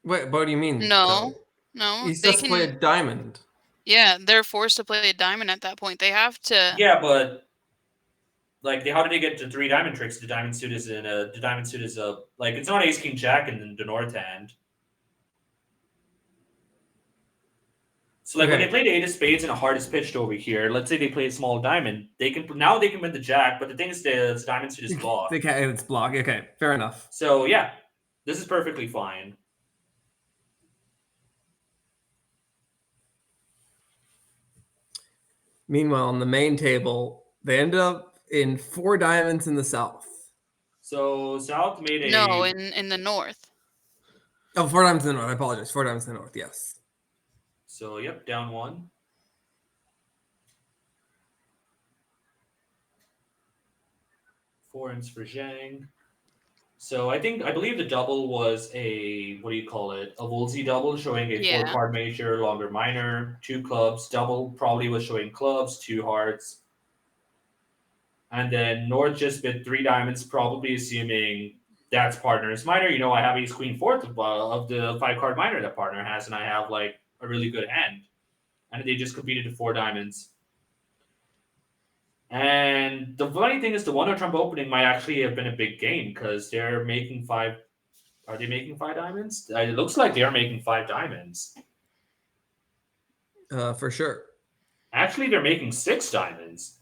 Wait, what do you mean? No. though? No, He's they just play a can. diamond. Yeah, they're forced to play a diamond at that point. They have to. Yeah, but like, how did they get to 3 diamond tricks? The diamond suit is like, it's not ace king jack in the north hand. So like when they Okay. play the 8 of spades and a heart is pitched over here, let's say they play a small diamond, they can win the jack, but the thing is the diamond suit is blocked. It's blocked. Okay, fair enough. So yeah, this is perfectly fine. Meanwhile, on the main table, they ended up in 4 diamonds in the south. So South made a No, in the north. Oh, 4 diamonds in the north. I apologize. 4 diamonds in the north. Yes. So yep, down 1. Four ends for Zheng. So I believe the double was a what do you call it? A Woolsey double showing a Yeah. 4-card major, longer minor, 2 clubs. Double probably was showing clubs, 2 hearts. And then North just bid 3 diamonds, probably assuming that's partner's minor. You know, I have ace queen fourth of the 5-card minor that partner has, and I have like a really good hand. And they just competed to 4 diamonds. And the funny thing is, the 1-0 Trump opening might actually have been a big gain because they're making 5. Are they making 5 diamonds? It looks like they are making 5 diamonds. For sure. Actually, they're making 6 diamonds.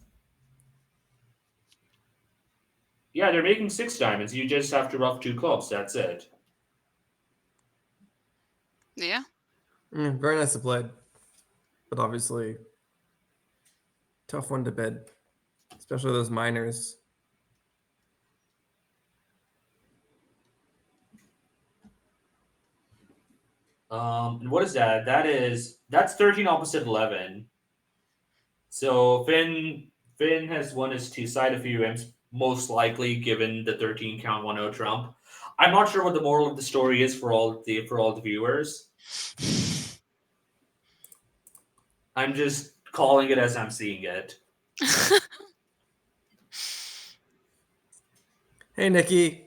Yeah, they're making 6 diamonds. You just have to rough 2 clubs. That's it. Yeah. Very nicely played. But obviously, tough one to bid, especially those minors. And what is that? That's 13 opposite 11. So Finn has won his 2 side a few M's, most likely given the 13 count 1-0 Trump. I'm not sure what the moral of the story is for all the viewers. I'm just calling it as I'm seeing it. Hey, Nikki.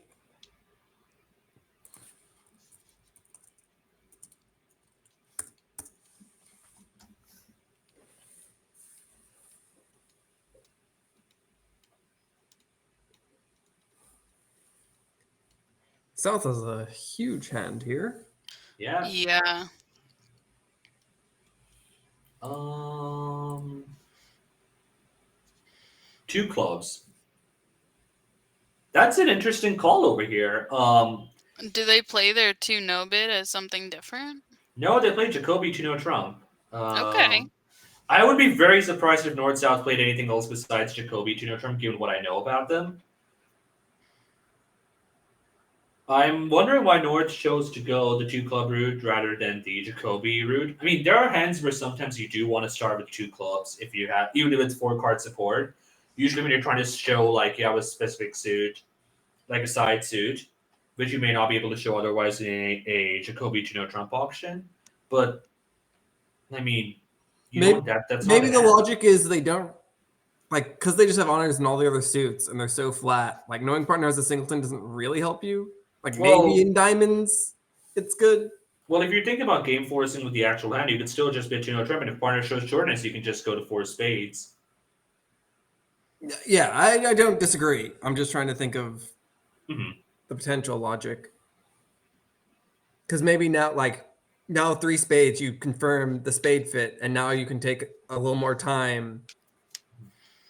South has a huge hand here. Yeah. Yeah. 2 clubs. That's an interesting call over here. Do they play their 2 no bid as something different? No, they played Jacoby 2-0 Trump. Okay. I would be very surprised if North South played anything else besides Jacoby 2-0 Trump, given what I know about them. I'm wondering why North chose to go the 2 club route rather than the Jacoby route. I mean, there are hands where sometimes you do want to start with 2 clubs if you have, even if it's 4 card support. Usually, when you're trying to show like you have a specific suit, like a side suit, which you may not be able to show otherwise in a Jacoby to no trump auction. But I mean, you Maybe, don't. That's not maybe a the hand. logic is they don't like because they just have honors in all the other suits and they're so flat. Like knowing partner has a singleton doesn't really help you. Like maybe Well, in diamonds, it's good. well, if you're thinking about game forcing with the actual hand, you could still just bid to no trump, and if partner shows shortness, you can just go to 4 spades. Yeah, I don't disagree. I'm just trying to think of Hmm. the potential logic. Because maybe now 3 spades, you confirm the spade fit, and now you can take a little more time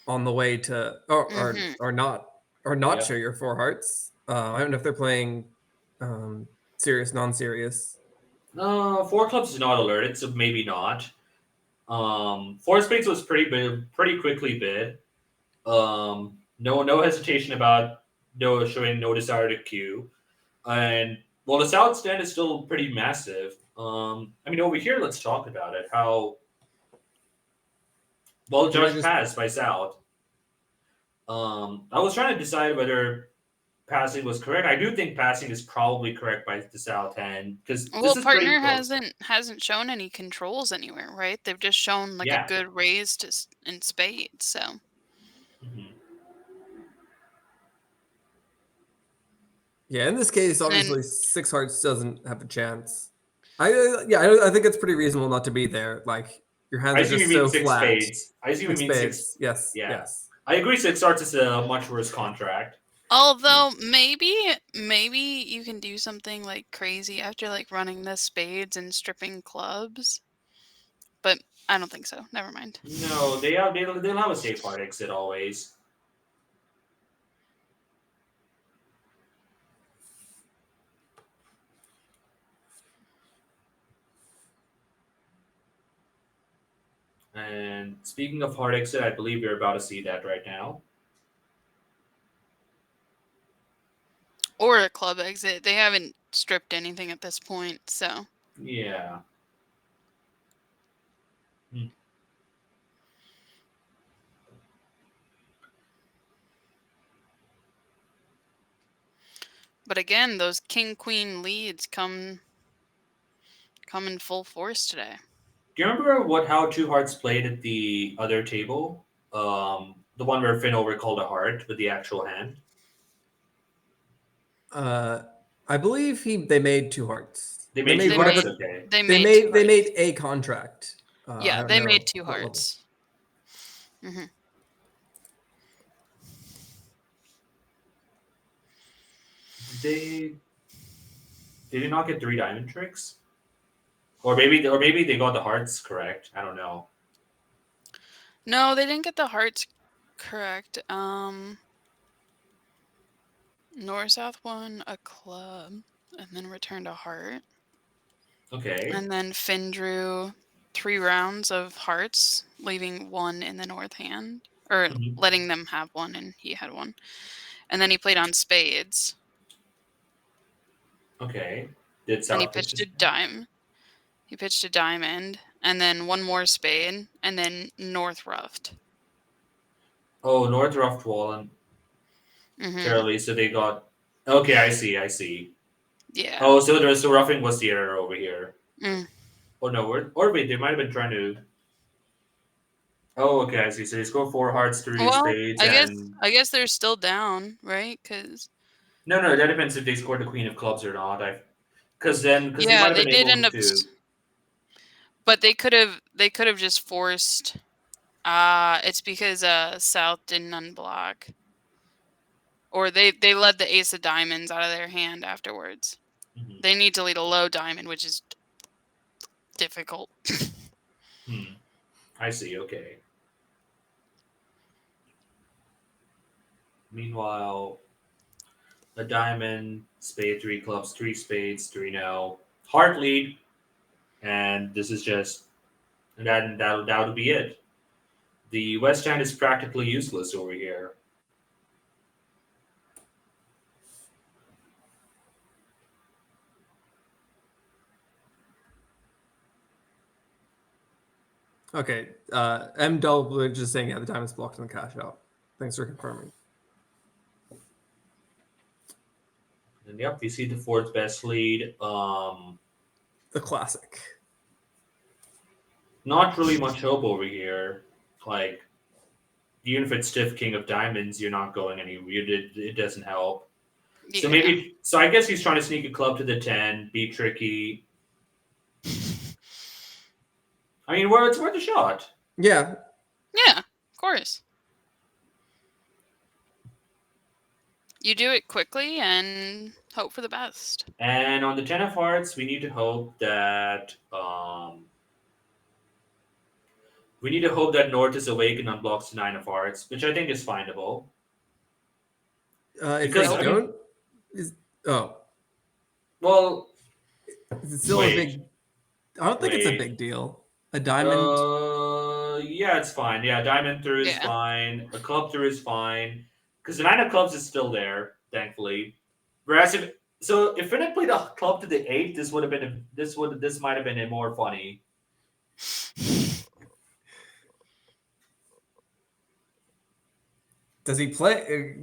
on the way to or not Yep. show your 4 hearts. I don't know if they're playing serious, non-serious. 4 clubs is not alerted, so maybe not. 4 spades was pretty quickly bid. No hesitation about showing no desire to queue, and well, the South stand is still pretty massive. I mean, over here, let's talk about it. How well Can I judged just passed by South. I was trying to decide whether passing was correct. I do think passing is probably correct by the South hand because this Well, is pretty partner close. hasn't shown any controls anywhere, right? They've just shown like a Yeah. good raise in spades. So Mhm. yeah, in this case, and obviously 6 hearts doesn't have a chance. I think it's pretty reasonable not to be there. Like your hands I are assume you just mean so six flat. spades. I assume you 6 mean six. spades. Yes, Yeah. yes. I agree. 6 hearts is a much worse contract. although maybe you can do something like crazy after like running the spades and stripping clubs, but I don't think so. Never mind. No, they'll have a safe hard exit always. And speaking of hard exit, I believe you're about to see that right now. Or a club exit. They haven't stripped anything at this point, so Yeah. but again, those king queen leads come in full force today. Do you remember how 2 hearts played at the other table? The one where Finn overcalled a heart with the actual hand. I believe they made 2 hearts. They made made 2 hearts. whatever Okay. They they made two made. They hearts. made a contract. I Yeah, don't they know made 2 what level. hearts. Hmm. Did they not get 3 diamond tricks? Or maybe they got the hearts correct. I don't know. No, they didn't get the hearts correct. North South won a club and then returned a heart. Okay. And then Finn drew 3 rounds of hearts, leaving 1 in the north hand. Or Mhm. letting them have 1 and he had 1. And then he played on spades. Okay. Did And he South pitch pitched this? a dime. He pitched a diamond. And then 1 more spade. And then north ruffed. Oh, North roughed wall and Hmm. Carolee, so they got. Okay, I see. Yeah. Oh, so roughing was the error over here. Mm. Oh no, or wait, they might have been trying to. Oh, okay, I see. So they score 4 hearts, 3 Well, spades, I and guess they're still down, right? Because no, that depends if they scored the queen of clubs or not. Because they yeah, might have they been did able end up, to. but they could have just forced. It's because South didn't unblock, or they led the ace of diamonds out of their hand afterwards. Mhm. They need to lead a low diamond, which is difficult. I see. Okay. Meanwhile, a diamond, spade, 3 clubs, 3 spades, 3 no, heart lead, and this is just that'll be it. The West Hand is practically useless over here. Okay. M Double just saying, yeah, the diamond's blocked in the cash out. Thanks for confirming. And yep, we see the fourth best lead. The classic. Not really much hope over here. Like, even if it's stiff king of diamonds, you're not going anywhere. It doesn't help. So Yeah. so I guess he's trying to sneak a club to the 10, be tricky. I mean, well, it's worth a shot. Yeah. Yeah, of course. You do it quickly and hope for the best. And on the 10 of hearts, we need to hope that North is awake and unblocks the 9 of hearts, which I think is findable. If Because, they I don't, Well, is it still wait, a big? I don't think it's a wait. big deal. A diamond. Yeah, it's fine. Yeah, diamond through is Yeah. fine. A club through is fine. Because the 9 of clubs is still there, thankfully. Whereas if Finnick played a club to the 8, this might have been a more funny. Does he play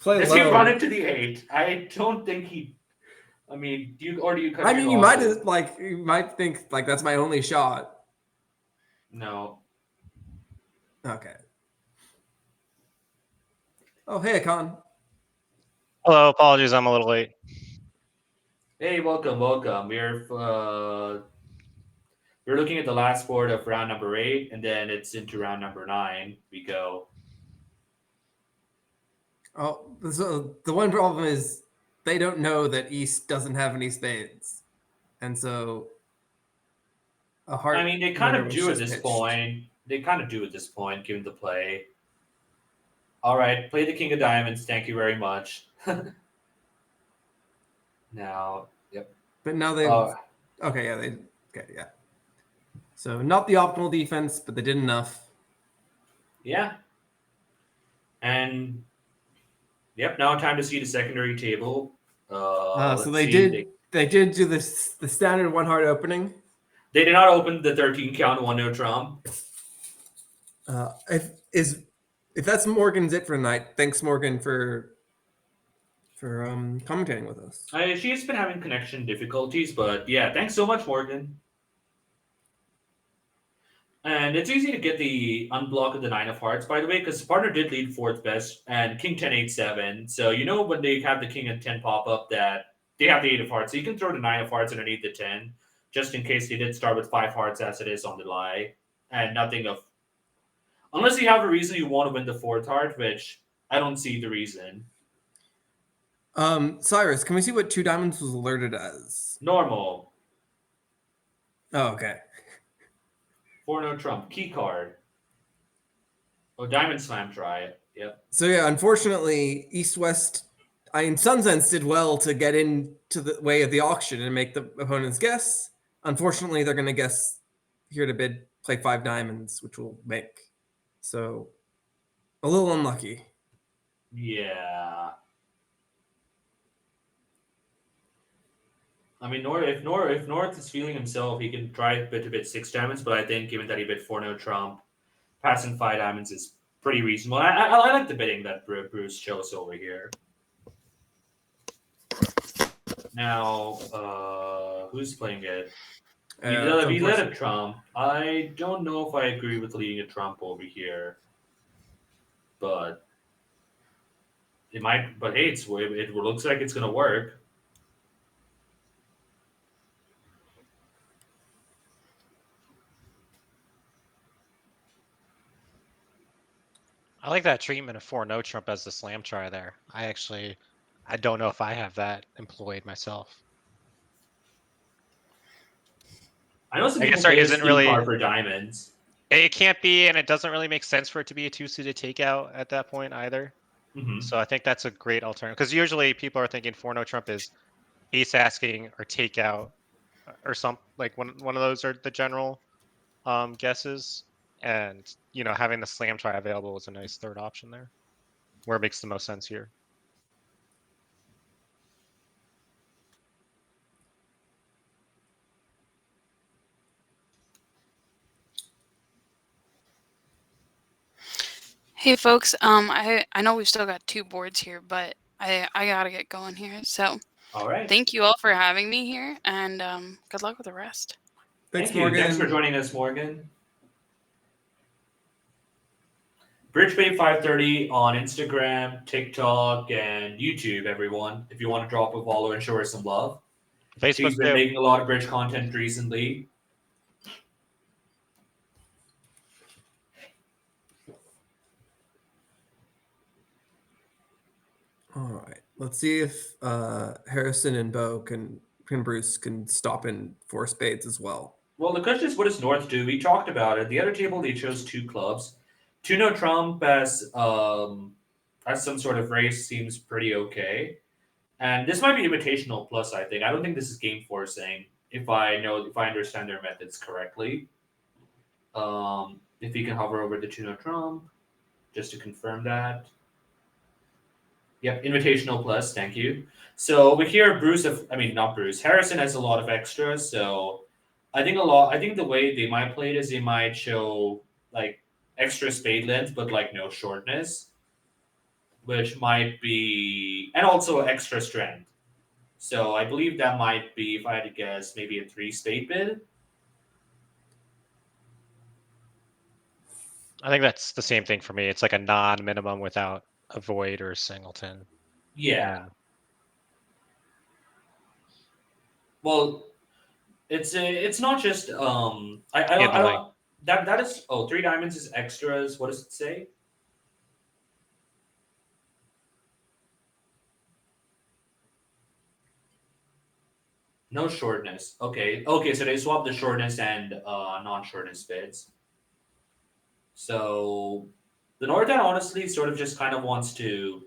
Does low? he run it to the 8? I don't think he. I mean, do you cut? I your mean, you might losses? you might think like that's my only shot. No. Okay. Oh, hey, Akon. Hello, apologies, I'm a little late. Hey, welcome. We're looking at the last board of round number 8, and then it's into round number 9. We go. Oh, so the one problem is they don't know that East doesn't have any spades, and so a heart. I mean, they kind winner of was do at just this pitched. point. Given the play. All right, play the king of diamonds. Thank you very much. Now, yep. But now they. Okay, yeah, they. Okay, yeah. So not the optimal defense, but they did enough. Yeah. And yep, now time to see the secondary table. So they did. They did do this the standard one heart opening. They did not open the 13 count 1-no trump. If that's Morgan's it for tonight, thanks Morgan for commentating with us. She's been having connection difficulties, but yeah, thanks so much, Morgan. And it's easy to get the unblock of the 9 of hearts, by the way, because the partner did lead fourth best and king 10 8 7. So you know when they have the king and 10 pop up that they have the 8 of hearts. So you can throw the 9 of hearts underneath the 10, just in case they did start with 5 hearts as it is on the lie, and nothing of. Unless you have a reason you want to win the fourth heart, which I don't see the reason. Cyrus, can we see what 2 diamonds was alerted as? Normal. Oh, okay. 4-no trump. Key card. Oh, diamond slam try. Yep. So yeah, unfortunately, East West. Sunsense did well to get into the way of the auction and make the opponents guess. Unfortunately, they're going to guess here to bid, play 5 diamonds, which will make. So a little unlucky. Yeah. I mean, if North is feeling himself, he can try to bid 6 diamonds, but I think given that he bid 4-no trump, passing 5 diamonds is pretty reasonable. I like the bidding that Bruce chose over here. Now, who's playing it? We led a trump. I don't know if I agree with leading a trump over here, but it might. But hey, it looks like it's gonna work. I like that treatment of 4-no trump as the slam try there. I don't know if I have that employed myself. I know some I people guess there play isn't a really really. card for diamonds. It can't be, and it doesn't really make sense for it to be a 2-suited takeout at that point either. Mm-hmm. So I think that's a great alternative, because usually people are thinking 4-no trump is ace asking or takeout or something, like one of those are the general guesses. And having the slam try available is a nice third option there, where it makes the most sense here. Hey folks, I know we've still got 2 boards here, but I gotta get going here. So All right. thank you all for having me here, and good luck with the rest. Thanks, Thank you. Morgan. Thanks for joining us, Morgan. Bridgebay 530 on Instagram, TikTok, and YouTube, everyone. If you want to drop a follow and show her some love. She's Facebook been too. making a lot of bridge content recently. All right. Let's see if Harrison and Bo and Bruce can stop in 4 spades as well. Well, the question is, what does North do? We talked about it. The other table, they chose 2 clubs. 2-no Trump as some sort of race seems pretty okay. And this might be invitational plus, I think. I don't think this is game forcing, if I understand their methods correctly. If you can hover over the 2-no Trump, just to confirm that. Yep, invitational plus, thank you. So over here, Harrison has a lot of extras, so I think the way they might play it is they might show like extra spade length, but like no shortness, which might be, and also extra strength. So I believe that might be, if I had to guess, maybe a 3 spade bid. I think that's the same thing for me. It's like a non-minimum without a void or a singleton. Yeah. Well, it's not just I Handling. don't that is 3 diamonds is extras. What does it say? No shortness. Okay, so they swapped the shortness and non-shortness bids. So the Northern honestly sort of just kind of wants to.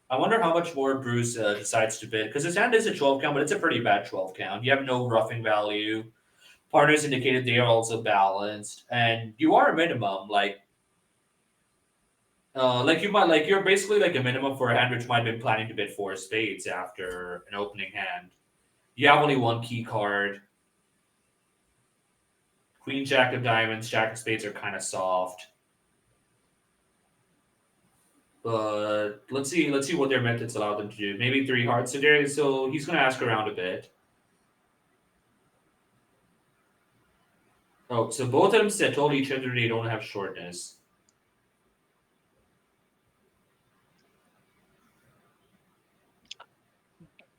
I wonder how much more Bruce decides to bid, because his hand is a 12 count, but it's a pretty bad 12 count. You have no roughing value. Partners indicated they are also balanced, and you are a minimum. You're basically like a minimum for a hand which might have been planning to bid 4 spades after an opening hand. You have only 1 key card. Queen, Jack of diamonds, Jack of spades are kind of soft. But let's see what their methods allow them to do. Maybe 3 hearts today, so he's going to ask around a bit. Oh, so both of them told each other they don't have shortness.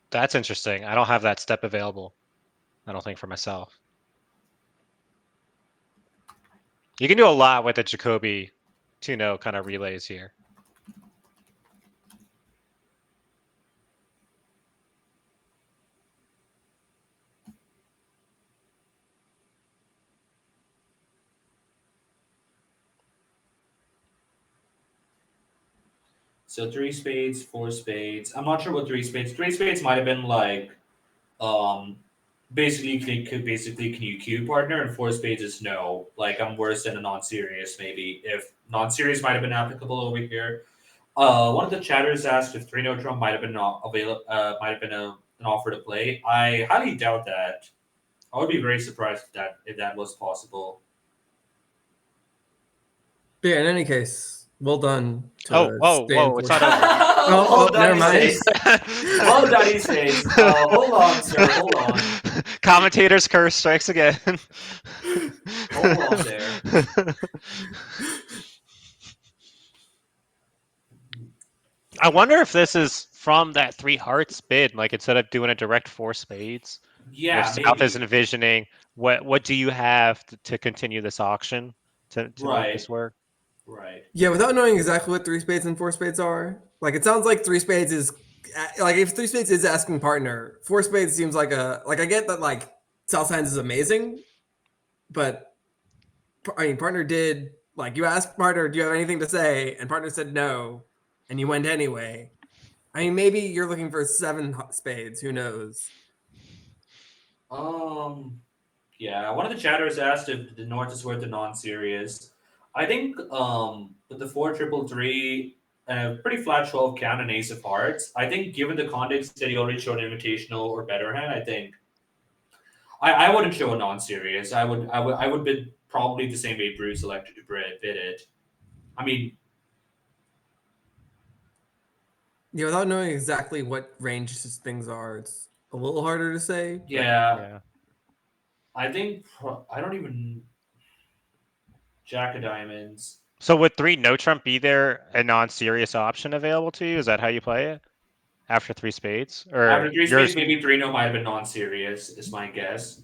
That's interesting. I don't have that step available. I don't think for myself. You can do a lot with the Jacoby 2-no kind of relays here. So 3 spades, 4 spades. I'm not sure what 3 spades. 3 spades might have been like, basically can you queue partner, and 4 spades is no. Like I'm worse than a non-serious maybe. If non-serious might have been applicable over here. One of the chatters asked if 3-no Trump might have been an offer to play. I highly doubt that. I would be very surprised if that was possible. But yeah, in any case, well done. Whoa, it's not over. Oh, never mind. Well done, he says. Hold on, sir. Hold on. Commentators curse strikes again. Hold on there. I wonder if this is from that 3 hearts bid, like instead of doing a direct 4 spades. Yeah, if South maybe. is envisioning what do you have to continue this auction to make this work? Right. Yeah, without knowing exactly what 3 spades and 4 spades are, like it sounds like 3 spades is like if 3 spades is asking partner, 4 spades seems like I get that like South hands is amazing, but I mean partner did like you asked partner, do you have anything to say? And partner said no, and you went anyway. I mean maybe you're looking for 7 spades, who knows? Yeah, one of the chatters asked if the North is worth a non-serious. I think with the 4-3-3 and a pretty flat 12 count and ace of hearts, I think given the context that he already showed an invitational or better hand, I think I wouldn't show a non-serious. I would bid probably the same way Bruce elected to bid it. I mean, Yeah, without knowing exactly what range things are, it's a little harder to say. but- Yeah, I think I don't even Jack of Diamonds. So would 3 no trump be there a non-serious option available to you? Is that how you play it? After 3 spades? Or After 3 yours? spades, maybe 3-no might have been non-serious, is my guess.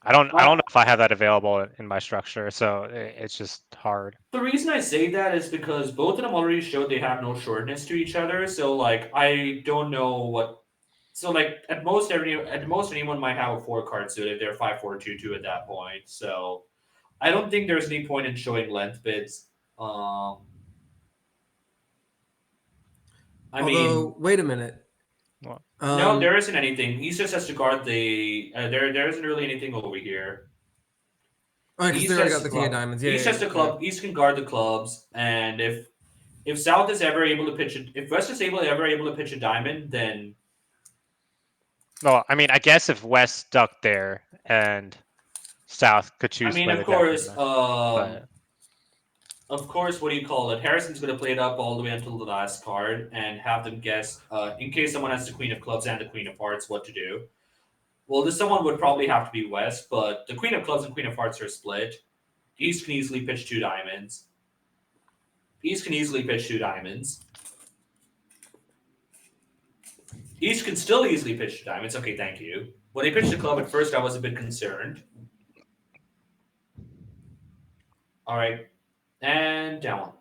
I don't know if I have that available in my structure, so it's just hard. The reason I say that is because both of them already showed they have no shortness to each other. So like I don't know what. So like at most anyone might have a 4-card suit if they're 5-4-2-2 at that point. So I don't think there's any point in showing length bids. I Although, mean, wait a minute. What? no, there isn't anything. East just has to guard the. There isn't really anything over here. Because East they already has got the the king of club. diamonds. East has the club. East can guard the clubs, and if South is ever able to pitch it, if West is ever able to pitch a diamond, then No, I mean, I guess if West stuck there and South could choose to play the diamond, but of course, what do you call it? Harrison's going to play it up all the way until the last card and have them guess, in case someone has the Queen of Clubs and the Queen of Hearts, what to do. Well, this someone would probably have to be West, but the Queen of Clubs and Queen of Hearts are split. East can easily pitch 2 diamonds. East can easily pitch 2 diamonds. East can still easily pitch 2 diamonds. Okay, thank you. When they pitched the club at first, I was a bit concerned. All right. And down.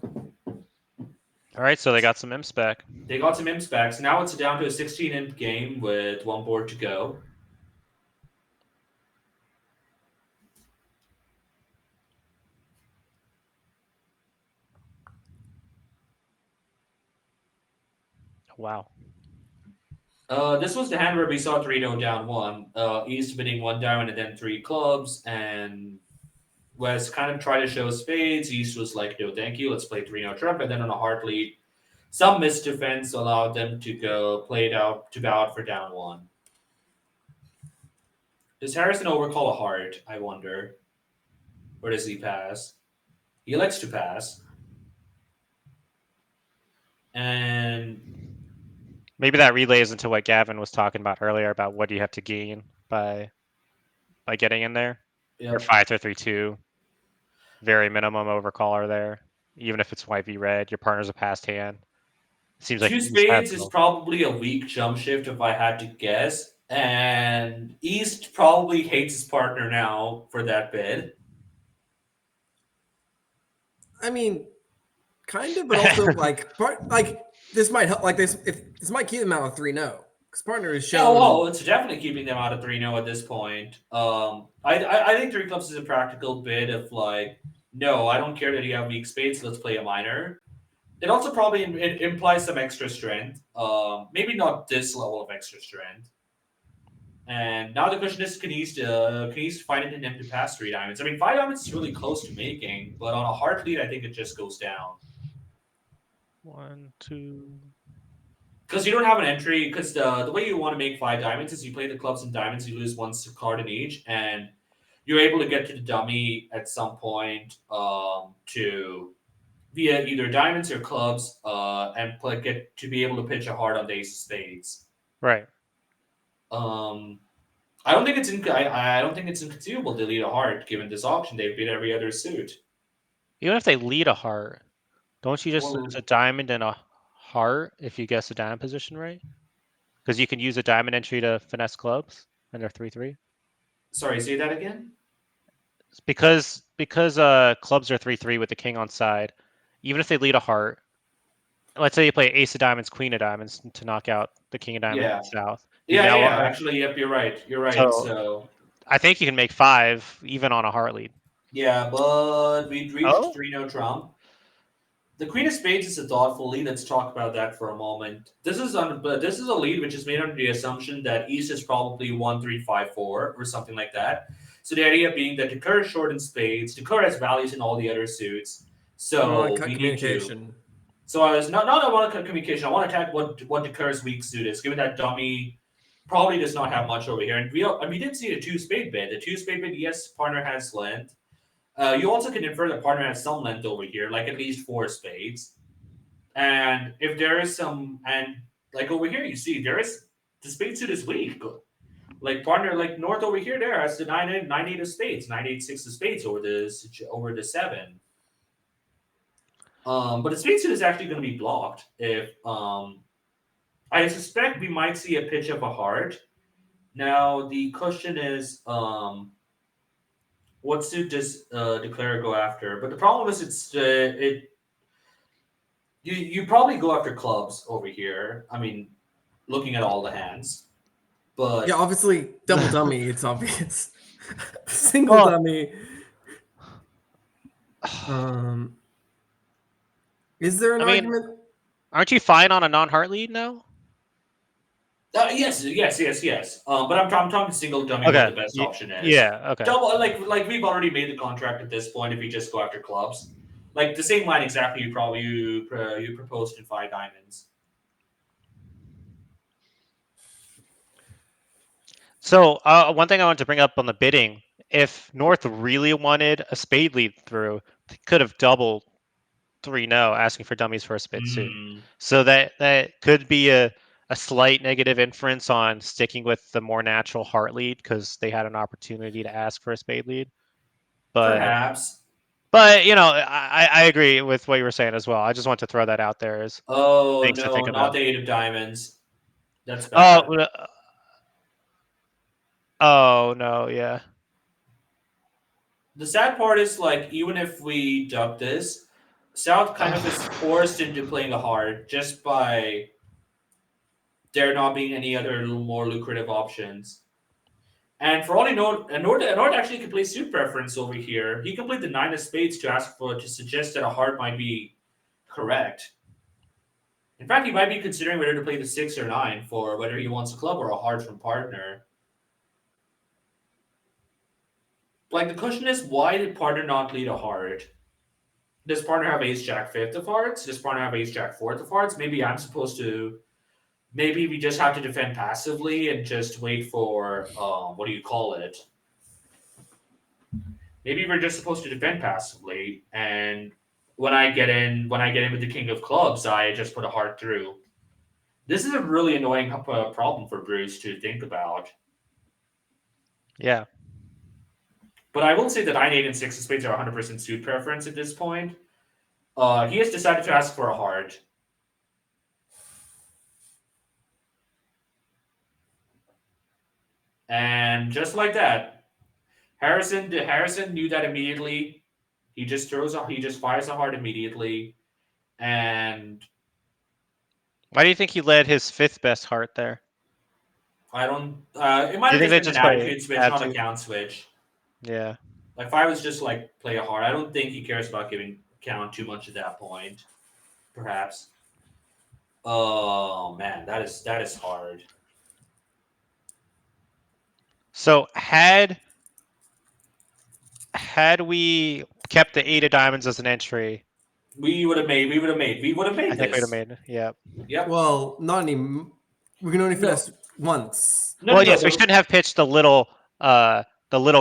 all right, so they got some imps back. They got some imps back. So now it's down to a 16 imp game with 1 board to go. Wow. This was the hand where we saw 3-0 down 1. East bidding 1 diamond and then 3 clubs. And West kind of tried to show spades. East was like, no, thank you. Let's play 3-0 trump. And then on a heart lead, some missed defense allowed them to go play it out to bow out for down 1. Does Harrison overcall a heart? I wonder. Or does he pass? He likes to pass. And Maybe that relays into what Gavin was talking about earlier about what do you have to gain by getting in there. yeah, Or 5-3-2, very minimum overcaller there. Even if it's white v red, your partner's a passed hand. Seems like 2 East has spades is no- probably a weak jump shift if I had to guess. And East probably hates his partner now for that bid. I mean, kind of, but also like this might help. Like this might keep them out of 3-0 because partner is Yeah, shown. well, it's definitely keeping them out of 3-0 at this point. I think 3 clubs is a practical bid of like, no, I don't care that you have weak spades. Let's play a minor. It also probably it implies some extra strength. Maybe not this level of extra strength. And now the question is, can East find it in him to pass 3 diamonds? I mean, 5 diamonds is really close to making, but on a hard lead, I think it just goes down. 1, 2. Because you don't have an entry, because the way you want to make 5 diamonds is you play the clubs and diamonds, you lose 1 card in each, and you're able to get to the dummy at some point to via either diamonds or clubs and get to be able to pitch a heart on the ace of spades. Right. I don't think it's I don't think it's inconceivable to lead a heart given this auction. They beat every other suit. Even if they lead a heart, don't you just Well- lose a diamond and a heart if you guess the diamond position right? Because you can use a diamond entry to finesse clubs, and they're 3-3. Sorry, say that again. It's because clubs are 3-3 with the king on side. Even if they lead a heart, let's say you play ace of diamonds, queen of diamonds to knock out the king of diamonds Yeah. south. Yeah. Actually, yep, you're right. You're right. So I think you can make 5 even on a heart lead. yeah, but we reached Oh? 3-0 trump. The queen of spades is a thoughtful lead. Let's talk about that for a moment. This is a lead which is made under the assumption that East is probably 1-3-5-4 or something like that. So the idea being that the Kerr is short in spades, the Kerr has values in all the other suits. So cut we need communication. to. So I was not I want to cut communication. I want to attack what the Kerr's weak suit is, given that dummy probably does not have much over here. And we did see the 2 spade bid. The 2 spade bid, yes, partner has length. You also can infer that partner has some length over here, like at least 4 spades. And if there is some, and like over here, you see there is the spade suit is weak. Like partner, like North over here, there has the 9-8 of spades, 9-8-6 of spades over the 7. But the spade suit is actually going to be blocked if I suspect we might see a pitch of a heart. Now the question is, what suit does declare go after? But the problem is, you probably go after clubs over here. I mean, looking at all the hands, but Yeah, obviously double dummy. It's obvious. Single Well- dummy. Is there an I mean- argument? Aren't you fine on a non-heart lead now? yes. But I'm talking single dummy. What the best option is? Yeah. Okay. Double, like we've already made the contract at this point. If we just go after clubs, like the same line exactly you proposed in 5 diamonds. So one thing I wanted to bring up on the bidding, if North really wanted a spade lead through, they could have doubled 3-0, asking for dummies for a Spitze. So that could be a slight negative inference on sticking with the more natural heart lead because they had an opportunity to ask for a spade lead. Perhaps. But I agree with what you were saying as well. I just want to throw that out there as things to think not about. the 8 of diamonds. That's bad. Oh no, yeah. The sad part is, like, even if we duck this, South kind of is forced into playing a hard just by there not being any other more lucrative options. And for all you know, Nord actually can play suit preference over here. He can play the 9 of spades to suggest that a hard might be correct. In fact, he might be considering whether to play the 6 or 9 for whether he wants a club or a hard from partner. Like, the question is, why did partner not lead a hard? Does partner have ace jack 5th of hearts? Does partner have ace jack 4th of hearts? Maybe I'm supposed to. Maybe we just have to defend passively and just wait for what do you call it? Maybe we're just supposed to defend passively, and when I get in with the king of clubs, I just put a heart through. This is a really annoying problem for Bruce to think about. Yeah. But I will say that 9, 8, and 6 of spades are 100% suit preference at this point. He has decided to ask for a heart. And just like that, Harrison knew that immediately. He just fires a heart immediately. And Why do you think he led his 5th best heart there? I don't. It might Do have you think just they been an just attitude switch, play not a attitude? count switch. Yeah. Like, if I was just like play a heart, I don't think he cares about giving count too much at that point. Perhaps. Oh man, that is hard. So had we kept the 8 of diamonds as an entry, We would have made I think we would this. have made it. Yeah. Yep. Well, not any. We can only No. finesse once. Well, yes, we shouldn't have pitched the little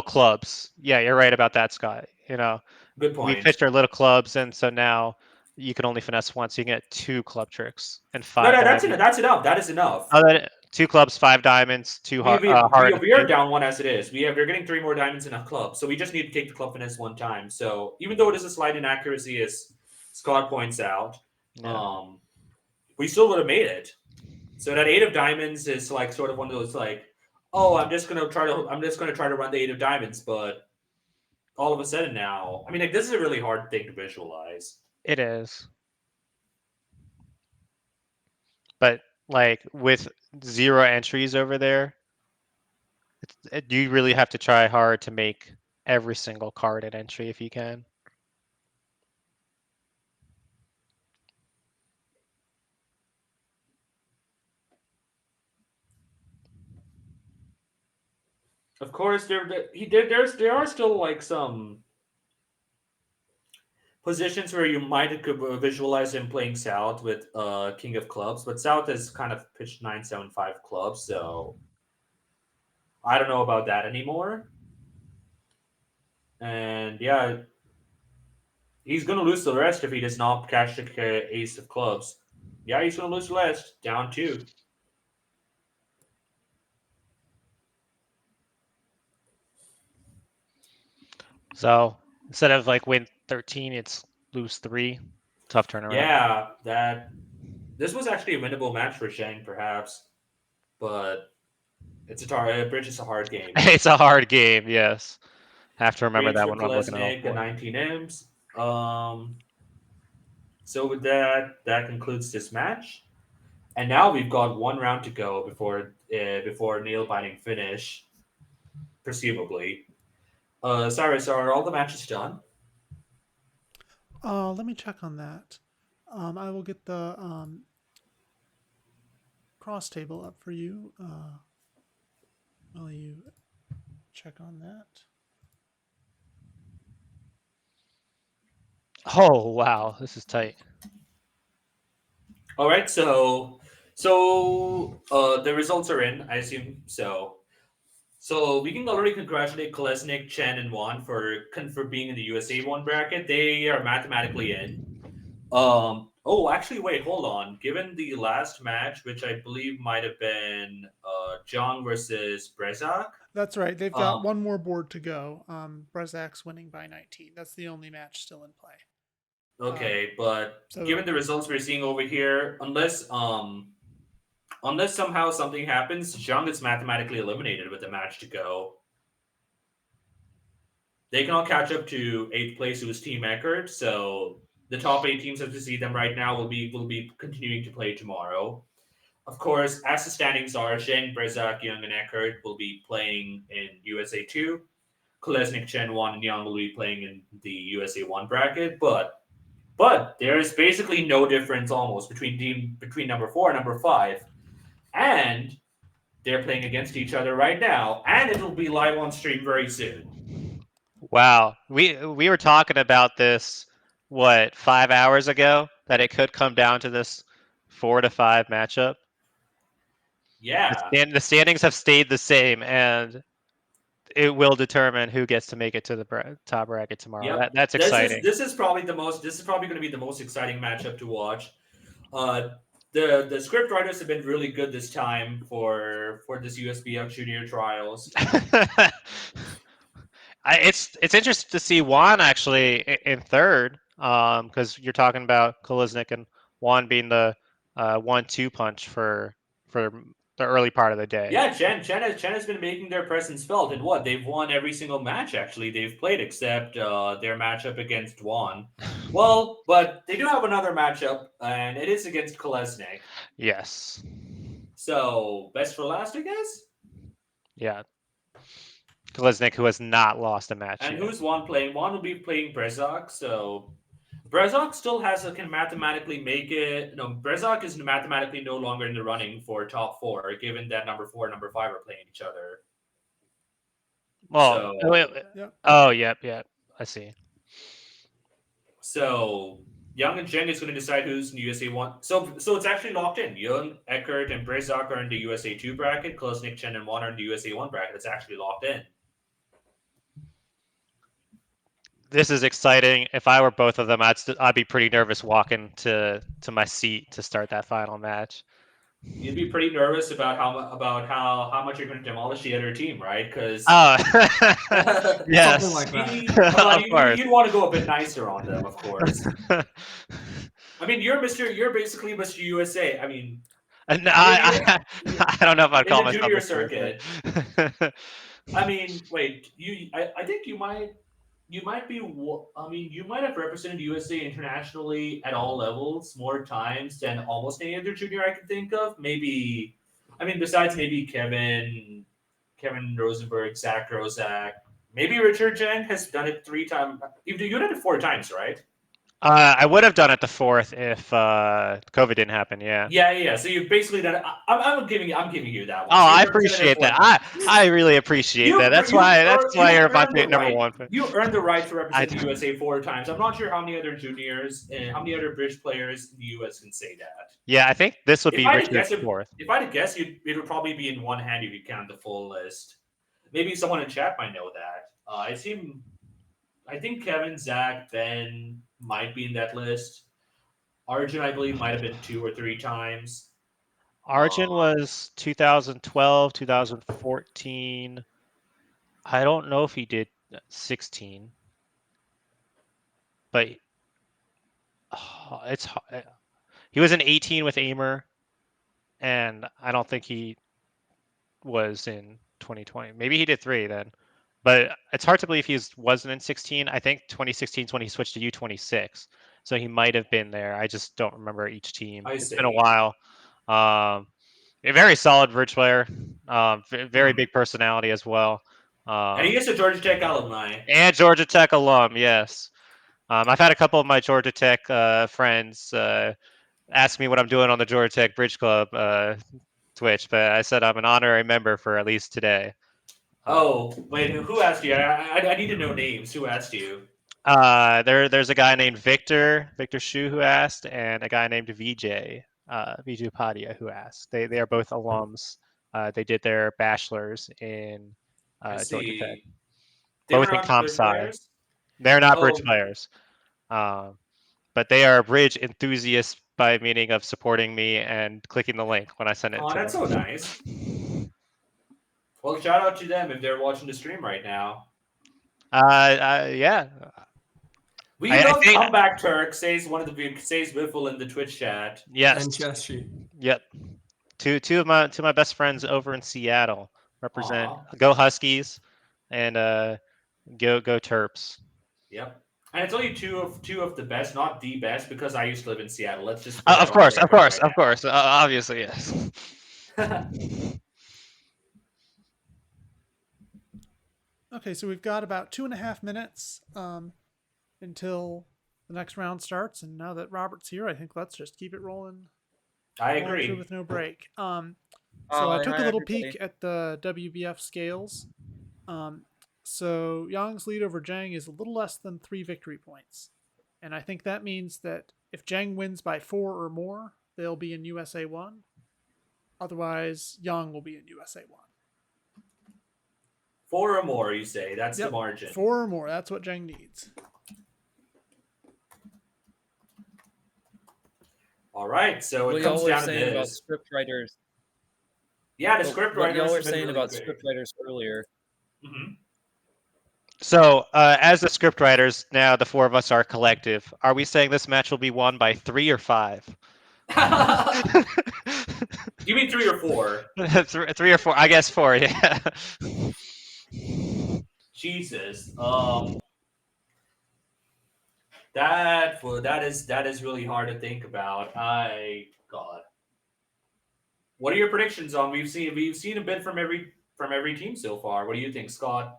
clubs. Yeah, you're right about that, Scott. Good We point. pitched our little clubs, and so now you can only finesse once. You can get 2 club tricks and 5 No, diamonds. that's enough. That is enough. 2 clubs, 5 diamonds, 2 heart. We are down 1 as it is. We're getting 3 more diamonds in a club, so we just need to take the club finesse 1 time. So even though it is a slight inaccuracy, as Scott points out, Yeah. we still would have made it. So that 8 of diamonds is like sort of one of those like, oh, I'm just gonna try to run the 8 of diamonds, but all of a sudden now, I mean, like, this is a really hard thing to visualize. It is. But like with 0 entries over there, you really have to try hard to make every single card an entry if you can. Of course, there are still like some positions where you might could visualize him playing South with King of Clubs, but South has kind of pitched 9-7-5 clubs, so I don't know about that anymore. And yeah, He's going to lose the rest if he does not catch the ace of clubs. Yeah, he's going to lose the rest. Down 2. So instead of like win 13, it's lose 3. Tough turnaround. Yeah, this was actually a winnable match for Zheng, perhaps, but bridge is a hard game. It's a hard game, yes. Have to remember Range that for when I'm looking at all Kolesnik, 4. 19 M's. So with that concludes this match, and now we've got 1 round to go before nail biting finish, presumably. Cyrus, are all the matches done? Let me check on that. I will get the cross table up for you while you check on that. Oh, wow. This is tight. All right, so the results are in, I assume. So we can already congratulate Kolesnik, Chen, and Juan for being in the USA 1 bracket. They are mathematically in. Oh, actually, wait, hold on. Given the last match, which I believe might have been Zheng versus Brezak. That's right. They've got one more board to go. Brezak's winning by 19. That's the only match still in play. Okay, but so- given the results we're seeing over here, unless somehow something happens, Zheng is mathematically eliminated with a match to go. They cannot catch up to 8th place, who is Team Eckert, so the top 8 teams as we see them right now will be continuing to play tomorrow. Of course, as the standings are, Zheng, Brezak, Young, and Eckert will be playing in USA 2. Kolesnik, Chen, Juan, and Young will be playing in the USA 1 bracket, but there is basically no difference almost between number 4 and number 5. And they're playing against each other right now, and it'll be live on stream very soon. Wow. We were talking about this, 5 hours ago, that it could come down to this 4 to 5 matchup. Yeah. The standings have stayed the same, and it will determine who gets to make it to the top bracket tomorrow. Yep. That's exciting. This is probably going to be the most exciting matchup to watch. The script writers have been really good this time for this USBF junior trials. It's interesting to see Juan actually in third, because you're talking about Kolesnik and Juan being the 1-2 punch for the early part of the day. Yeah, Chen has been making their presence felt, and they've won every single match actually they've played except their matchup against Juan. Well, but they do have another matchup, and it is against Kolesnik. Yes. So best for last, I guess. Yeah. Kolesnik, who has not lost a match and yet. Who's Juan playing? Juan will be playing Brezak, so Brezak still can mathematically make it. No, Brezak is mathematically no longer in the running for top 4, given that number 4 and number 5 are playing each other. Well, Yep. Oh, yep. I see. So Young and Zheng is going to decide who's in the USA 1. So it's actually locked in. Young, Eckert, and Brezak are in the USA 2 bracket. Kolesnik, Chen, and Juan are in the USA 1 bracket. It's actually locked in. This is exciting. If I were both of them, I'd be pretty nervous walking to my seat to start that final match. You'd be pretty nervous about how much you're going to demolish the other team, right? Because yes, Something like that. You'd want to go a bit nicer on them, of course. I mean, you're basically Mr. USA. I mean, I don't know if I'd call myself junior Mr. circuit. I mean, wait, I think you might be. I mean, you might have represented USA internationally at all levels more times than almost any other junior I can think of. Maybe, I mean, besides maybe Kevin Rosenberg, Zach Rozak, maybe Richard Zheng has done it 3 times. You did it 4 times, right? I would have done it the 4th if COVID didn't happen. Yeah. Yeah. So you've basically done it. I'm giving you that one. Oh, So I appreciate that. I really appreciate that. That's why you're my number 1. You earned the right to represent the USA 4 times. I'm not sure how many other juniors and how many other bridge players in the US can say that. Yeah, I think this would be Richard's 4th. If I had to guess, it would probably be in one hand if you count the full list. Maybe someone in chat might know that. I think Kevin, Zach, Ben might be in that list. Arjun, I believe, might have been 2 or 3 times. Arjun was 2012, 2014. I don't know if he did 16, but it's he was in 18 with Aimer, and I don't think he was in 2020. Maybe he did 3 then, but it's hard to believe he wasn't in 16. I think 2016 is when he switched to U26, so he might have been there. I just don't remember each team. It's been a see. while. A very solid bridge player, very big personality as well. And he is a Georgia Tech alumni. And Georgia Tech alum, yes. I've had a couple of my Georgia Tech friends ask me what I'm doing on the Georgia Tech Bridge Club Twitch, but I said I'm an honorary member for at least today. Oh, wait, who asked you? I need to know names. Who asked you? There's a guy named Victor Shu who asked, and a guy named VJ Padia who asked. They are both alums. They did their bachelors in I Georgia Tech, see. They were both in not comp bridge sci. players? They're not bridge Oh, players, but they are bridge enthusiasts by meaning of supporting me and clicking the link when I send it oh, to that's them. so nice. Well, shout out to them if they're watching the stream right now. Yeah. We I love think comeback Turk, says Wiffle in the Twitch chat. yes. And chess sheet. Yep. Two of my best friends over in Seattle represent Aw. Go Huskies and Go Terps. Yep. And it's only two of the best, not the best, because I used to live in Seattle. Let's just put that Of on the course, record right of course. Obviously, yes. now. Okay, so we've got about 2.5 minutes until the next round starts, and now that Robert's here, I think let's just keep it rolling. I rolling through agree. with no break. So I took Hi, a little everybody. peek at the WBF scales. So Yang's lead over Zheng is a little less than 3 victory points, and I think that means that if Zheng wins by 4 or more, they'll be in USA 1. Otherwise, Yang will be in USA 1. 4 or more, you say. That's Yep, the margin. 4 or more. That's what Zheng needs. All right, so What it y'all comes were down to saying about this. script writers. Yeah, the script What writers y'all were have been saying really about great. script writers earlier. Mm-hmm. So, as the script writers, now the 4 of us are collective. Are we saying this match will be won by 3 or 5? You mean 3 or 4? 3 or 4? I guess 4. Yeah. Jesus. That is really hard to think about. God. What are your predictions on? We've seen a bit from every team so far. What do you think, Scott?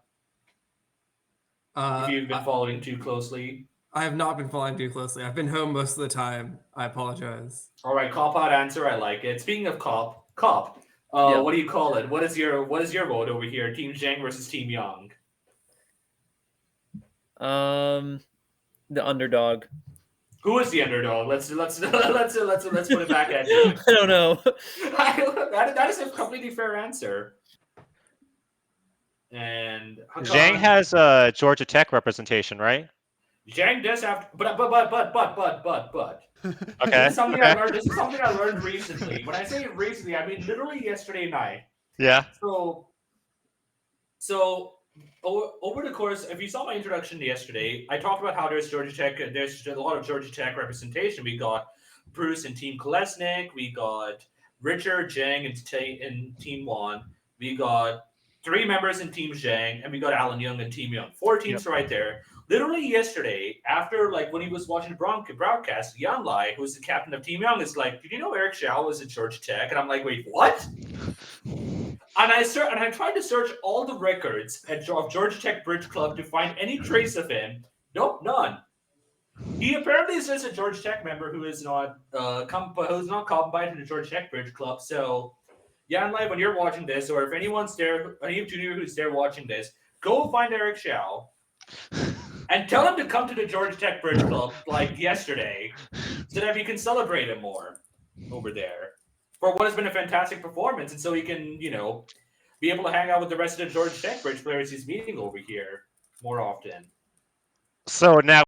If you've been following too closely. I have not been following too closely. I've been home most of the time. I apologize. All right, cop out answer. I like it. Speaking of cop. Yeah. What do you call it? What is your vote over here? Team Zheng versus Team Yang. The underdog. Who is the underdog? Let's put it back at you. I don't know. that is a completely fair answer. And Zheng Hakan, has Georgia Tech representation, right? Zheng does have, but. Okay. This is something I learned. This is something I learned recently. When I say recently, I mean literally yesterday night. Yeah. So over the course, if you saw my introduction yesterday, I talked about how there's a lot of Georgia Tech representation. We got Bruce and Team Kolesnik. We got Richard, Zheng, in Team 1. We got 3 members in Team Zheng, and we got Alan Young and Team Young. 4 teams right there. Literally yesterday, after when he was watching the broadcast, Young Lai, who's the captain of Team Young, is like, "Did you know Eric Xiao was at Georgia Tech?" And I'm like, "Wait, what?" And I tried to search all the records of Georgia Tech Bridge Club to find any trace of him. Nope, none. He apparently is just a Georgia Tech member who is not combined in the Georgia Tech Bridge Club. So, Yan Lai, when you're watching this, or if anyone's there, any of you who's there watching this, go find Eric Xiao and tell him to come to the Georgia Tech Bridge Club like yesterday, so that we can celebrate him more over there for what has been a fantastic performance, and so he can, be able to hang out with the rest of the Georgia Tech Bridge players he's meeting over here more often. So now